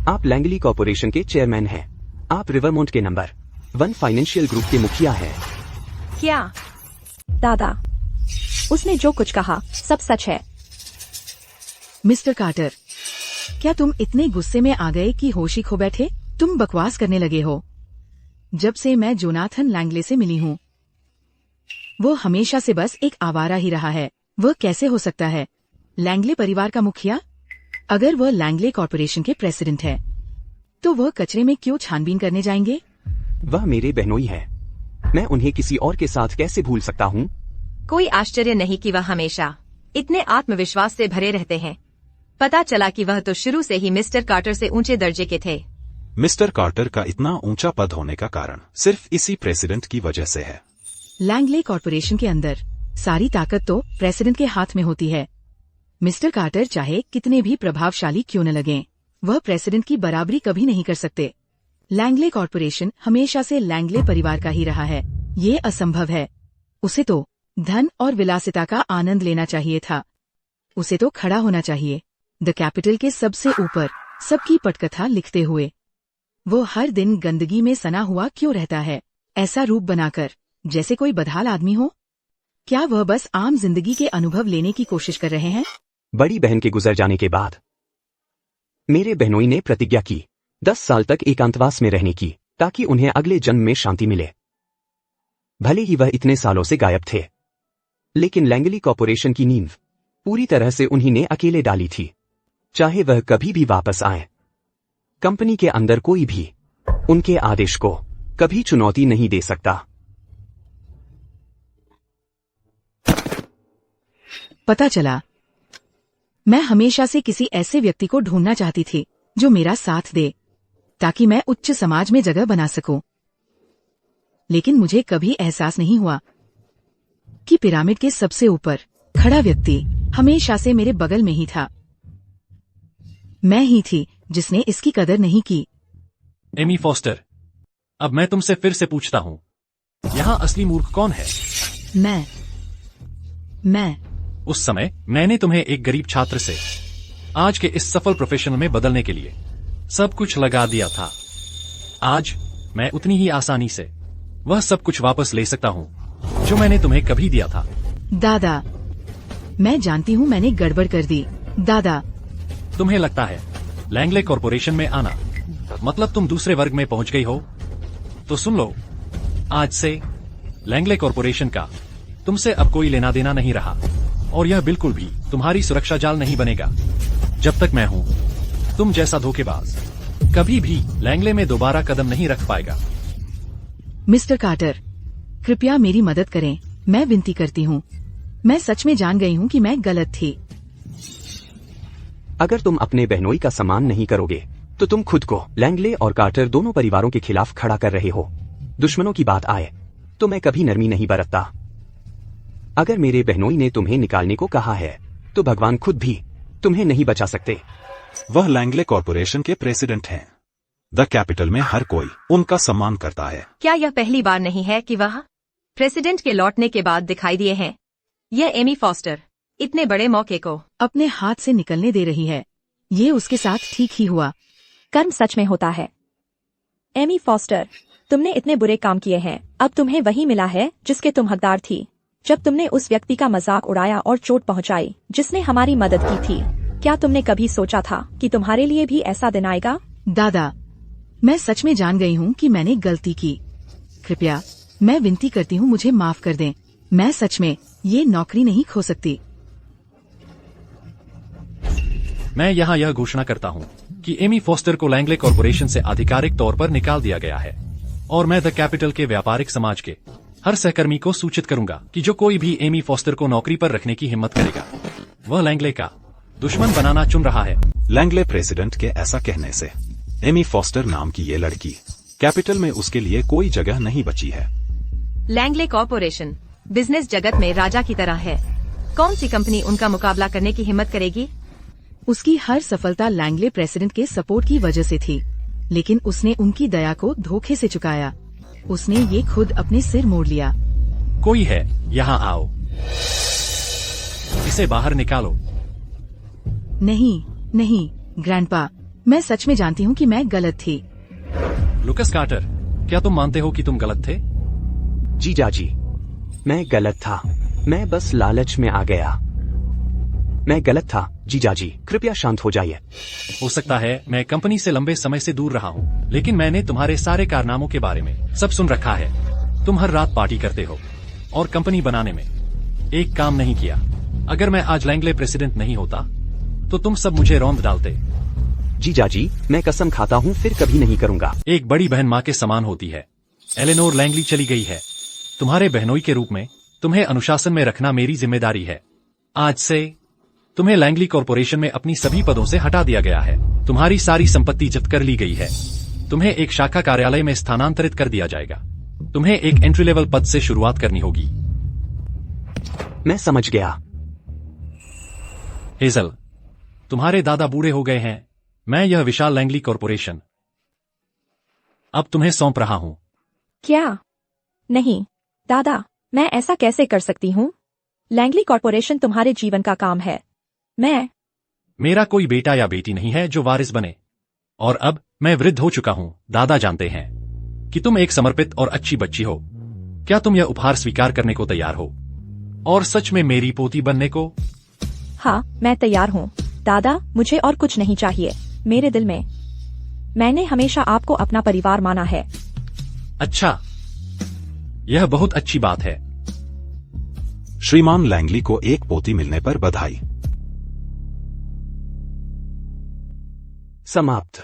आप लैंगली कॉर्पोरेशन के चेयरमैन हैं। आप रिवरमोंट के नंबर 1 फाइनेंशियल ग्रुप के मुखिया हैं। क्या? दादा, उसने जो कुछ कहा सब सच है। मिस्टर कार्टर, क्या तुम इतने गुस्से में आ गए कि होश ही खो बैठे? तुम बकवास करने लगे हो। जब से मैं जोनाथन लैंगले से मिली हूँ, वो हमेशा से बस एक आवारा ही रहा है। वह कैसे हो सकता है लैंगले परिवार का मुखिया? अगर वह लैंगले कॉर्पोरेशन के प्रेसिडेंट है, तो वह कचरे में क्यों छानबीन करने जाएंगे? वह मेरे बहनोई है। मैं उन्हें किसी और के साथ कैसे भूल सकता हूँ? कोई आश्चर्य नहीं कि वह हमेशा इतने आत्मविश्वास से भरे रहते हैं। पता चला कि वह तो शुरू से ही मिस्टर कार्टर से ऊंचे दर्जे के थे। मिस्टर कार्टर का इतना ऊंचा पद होने का कारण सिर्फ इसी प्रेसिडेंट की वजह से है। लैंगले कॉर्पोरेशन के अंदर सारी ताकत तो प्रेसिडेंट के हाथ में होती है। मिस्टर कार्टर चाहे कितने भी प्रभावशाली क्यों न लगें, वह प्रेसिडेंट की बराबरी कभी नहीं कर सकते। लैंगले कॉर्पोरेशन हमेशा से लैंगले परिवार का ही रहा है। ये असंभव है। उसे तो धन और विलासिता का आनंद लेना चाहिए था। उसे तो खड़ा होना चाहिए, द कैपिटल के सबसे ऊपर, सबकी पटकथा लिखते हुए। वो हर दिन गंदगी में सना हुआ क्यों रहता है, ऐसा रूप बनाकर जैसे कोई बदहाल आदमी हो? क्या वह बस आम जिंदगी के अनुभव लेने की कोशिश कर रहे हैं? बड़ी बहन के गुजर जाने के बाद मेरे बहनोई ने प्रतिज्ञा की 10 साल तक एकांतवास में रहने की, ताकि उन्हें अगले जन्म में शांति मिले। भले ही वह इतने सालों से गायब थे, लेकिन लैंगली कॉर्पोरेशन की नींव पूरी तरह से उन्हीं ने अकेले डाली थी। चाहे वह कभी भी वापस आए, कंपनी के अंदर कोई भी उनके आदेश को कभी चुनौती नहीं दे सकता। पता चला, मैं हमेशा से किसी ऐसे व्यक्ति को ढूंढना चाहती थी जो मेरा साथ दे, ताकि मैं उच्च समाज में जगह बना सकूं। लेकिन मुझे कभी एहसास नहीं हुआ कि पिरामिड के सबसे ऊपर खड़ा व्यक्ति हमेशा से मेरे बगल में ही था। मैं ही थी जिसने इसकी कदर नहीं की। एमी फॉस्टर, अब मैं तुमसे फिर से पूछता हूँ, यहाँ असली मूर्ख कौन है? मैं उस समय मैंने तुम्हें एक गरीब छात्र से आज के इस सफल प्रोफेशनल में बदलने के लिए सब कुछ लगा दिया था। आज मैं उतनी ही आसानी से वह सब कुछ वापस ले सकता हूँ जो मैंने तुम्हें कभी दिया था। दादा, मैं जानती हूँ मैंने गड़बड़ कर दी। दादा, तुम्हें लगता है लैंगले कॉर्पोरेशन में आना मतलब तुम दूसरे वर्ग में पहुंच गई हो? तो सुन लो, आज से लैंगले कॉर्पोरेशन का तुमसे अब कोई लेना देना नहीं रहा, और यह बिल्कुल भी तुम्हारी सुरक्षा जाल नहीं बनेगा। जब तक मैं हूं, तुम जैसा धोखेबाज कभी भी लैंगले में दोबारा कदम नहीं रख पाएगा। मिस्टर कार्टर, कृपया मेरी मदद करें, मैं विनती करती हूँ। मैं सच में जान गई हूँ कि मैं गलत थी। अगर तुम अपने बहनोई का सम्मान नहीं करोगे, तो तुम खुद को लैंगले और कार्टर दोनों परिवारों के खिलाफ खड़ा कर रहे हो। दुश्मनों की बात आए तो मैं कभी नरमी नहीं बरतता। अगर मेरे बहनोई ने तुम्हें निकालने को कहा है तो भगवान खुद भी तुम्हें नहीं बचा सकते। वह लैंगले कॉरपोरेशन के प्रेसिडेंट हैं। द कैपिटल में हर कोई उनका सम्मान करता है। क्या यह पहली बार नहीं है कि वह प्रेसिडेंट के लौटने के बाद दिखाई दिए हैं? यह एमी फॉस्टर इतने बड़े मौके को अपने हाथ से निकलने दे रही है। ये उसके साथ ठीक ही हुआ। कर्म सच में होता है। एमी फॉस्टर, तुमने इतने बुरे काम किए हैं, अब तुम्हें वही मिला है जिसके तुम हकदार थी। जब तुमने उस व्यक्ति का मजाक उड़ाया और चोट पहुंचाई जिसने हमारी मदद की थी, क्या तुमने कभी सोचा था कि तुम्हारे लिए भी ऐसा दिन आएगा? दादा, मैं सच में जान गई हूँ कि मैंने गलती की। कृपया मैं विनती करती हूँ, मुझे माफ कर दें। मैं सच में ये नौकरी नहीं खो सकती। मैं यहाँ यह घोषणा करता हूँ कि एमी फॉस्टर को लैंगले कॉरपोरेशन से आधिकारिक तौर पर निकाल दिया गया है और मैं द कैपिटल के व्यापारिक समाज के हर सहकर्मी को सूचित करूंगा कि जो कोई भी एमी फॉस्टर को नौकरी पर रखने की हिम्मत करेगा, वह लैंगले का दुश्मन बनाना चुन रहा है। लैंगले प्रेसिडेंट के ऐसा कहने से एमी फॉस्टर नाम की ये लड़की कैपिटल में उसके लिए कोई जगह नहीं बची है। लैंगले कॉरपोरेशन बिजनेस जगत में राजा की तरह है। कौन सी कंपनी उनका मुकाबला करने की हिम्मत करेगी? उसकी हर सफलता लैंगले प्रेसिडेंट के सपोर्ट की वजह से थी, लेकिन उसने उनकी दया को धोखे से चुकाया। उसने ये खुद अपने सिर मोड़ लिया। कोई है, यहाँ आओ। इसे बाहर निकालो। नहीं नहीं ग्रैंडपा, मैं सच में जानती हूँ कि मैं गलत थी। लुकस कार्टर, क्या तुम मानते हो कि तुम गलत थे? जीजाजी, मैं गलत था। मैं बस लालच में आ गया। मैं गलत था जीजाजी, कृपया शांत हो जाइए। हो सकता है मैं कंपनी से लंबे समय से दूर रहा हूँ, लेकिन मैंने तुम्हारे सारे कारनामों के बारे में सब सुन रखा है। तुम हर रात पार्टी करते हो और कंपनी बनाने में एक काम नहीं किया। अगर मैं आज लैंगले प्रेसिडेंट नहीं होता तो तुम सब मुझे रौंद डालते। जीजाजी, मैं कसम खाता हूँ फिर कभी नहीं करूँगा। एक बड़ी बहन माँ के समान होती है। एलेनोर लैंगली चली गई है। तुम्हारे बहनोई के रूप में तुम्हें अनुशासन में रखना मेरी जिम्मेदारी है। आज से तुम्हें लैंगली कॉरपोरेशन में अपनी सभी पदों से हटा दिया गया है। तुम्हारी सारी संपत्ति जब्त कर ली गई है। तुम्हें एक शाखा कार्यालय में स्थानांतरित कर दिया जाएगा। तुम्हें एक एंट्री लेवल पद से शुरुआत करनी होगी। मैं समझ गया। हेजल, तुम्हारे दादा बूढ़े हो गए हैं। मैं यह विशाल लैंगली कॉरपोरेशन अब तुम्हें सौंप रहा हूँ। क्या? नहीं दादा, मैं ऐसा कैसे कर सकती हूँ? लैंगली कॉरपोरेशन तुम्हारे जीवन का काम है। मेरा कोई बेटा या बेटी नहीं है जो वारिस बने, और अब मैं वृद्ध हो चुका हूँ। दादा जानते हैं कि तुम एक समर्पित और अच्छी बच्ची हो। क्या तुम यह उपहार स्वीकार करने को तैयार हो और सच में मेरी पोती बनने को? हाँ, मैं तैयार हूँ दादा। मुझे और कुछ नहीं चाहिए। मेरे दिल में मैंने हमेशा आपको अपना परिवार माना है। अच्छा, यह बहुत अच्छी बात है। श्रीमान लैंगली को एक पोती मिलने पर बधाई। समाप्त।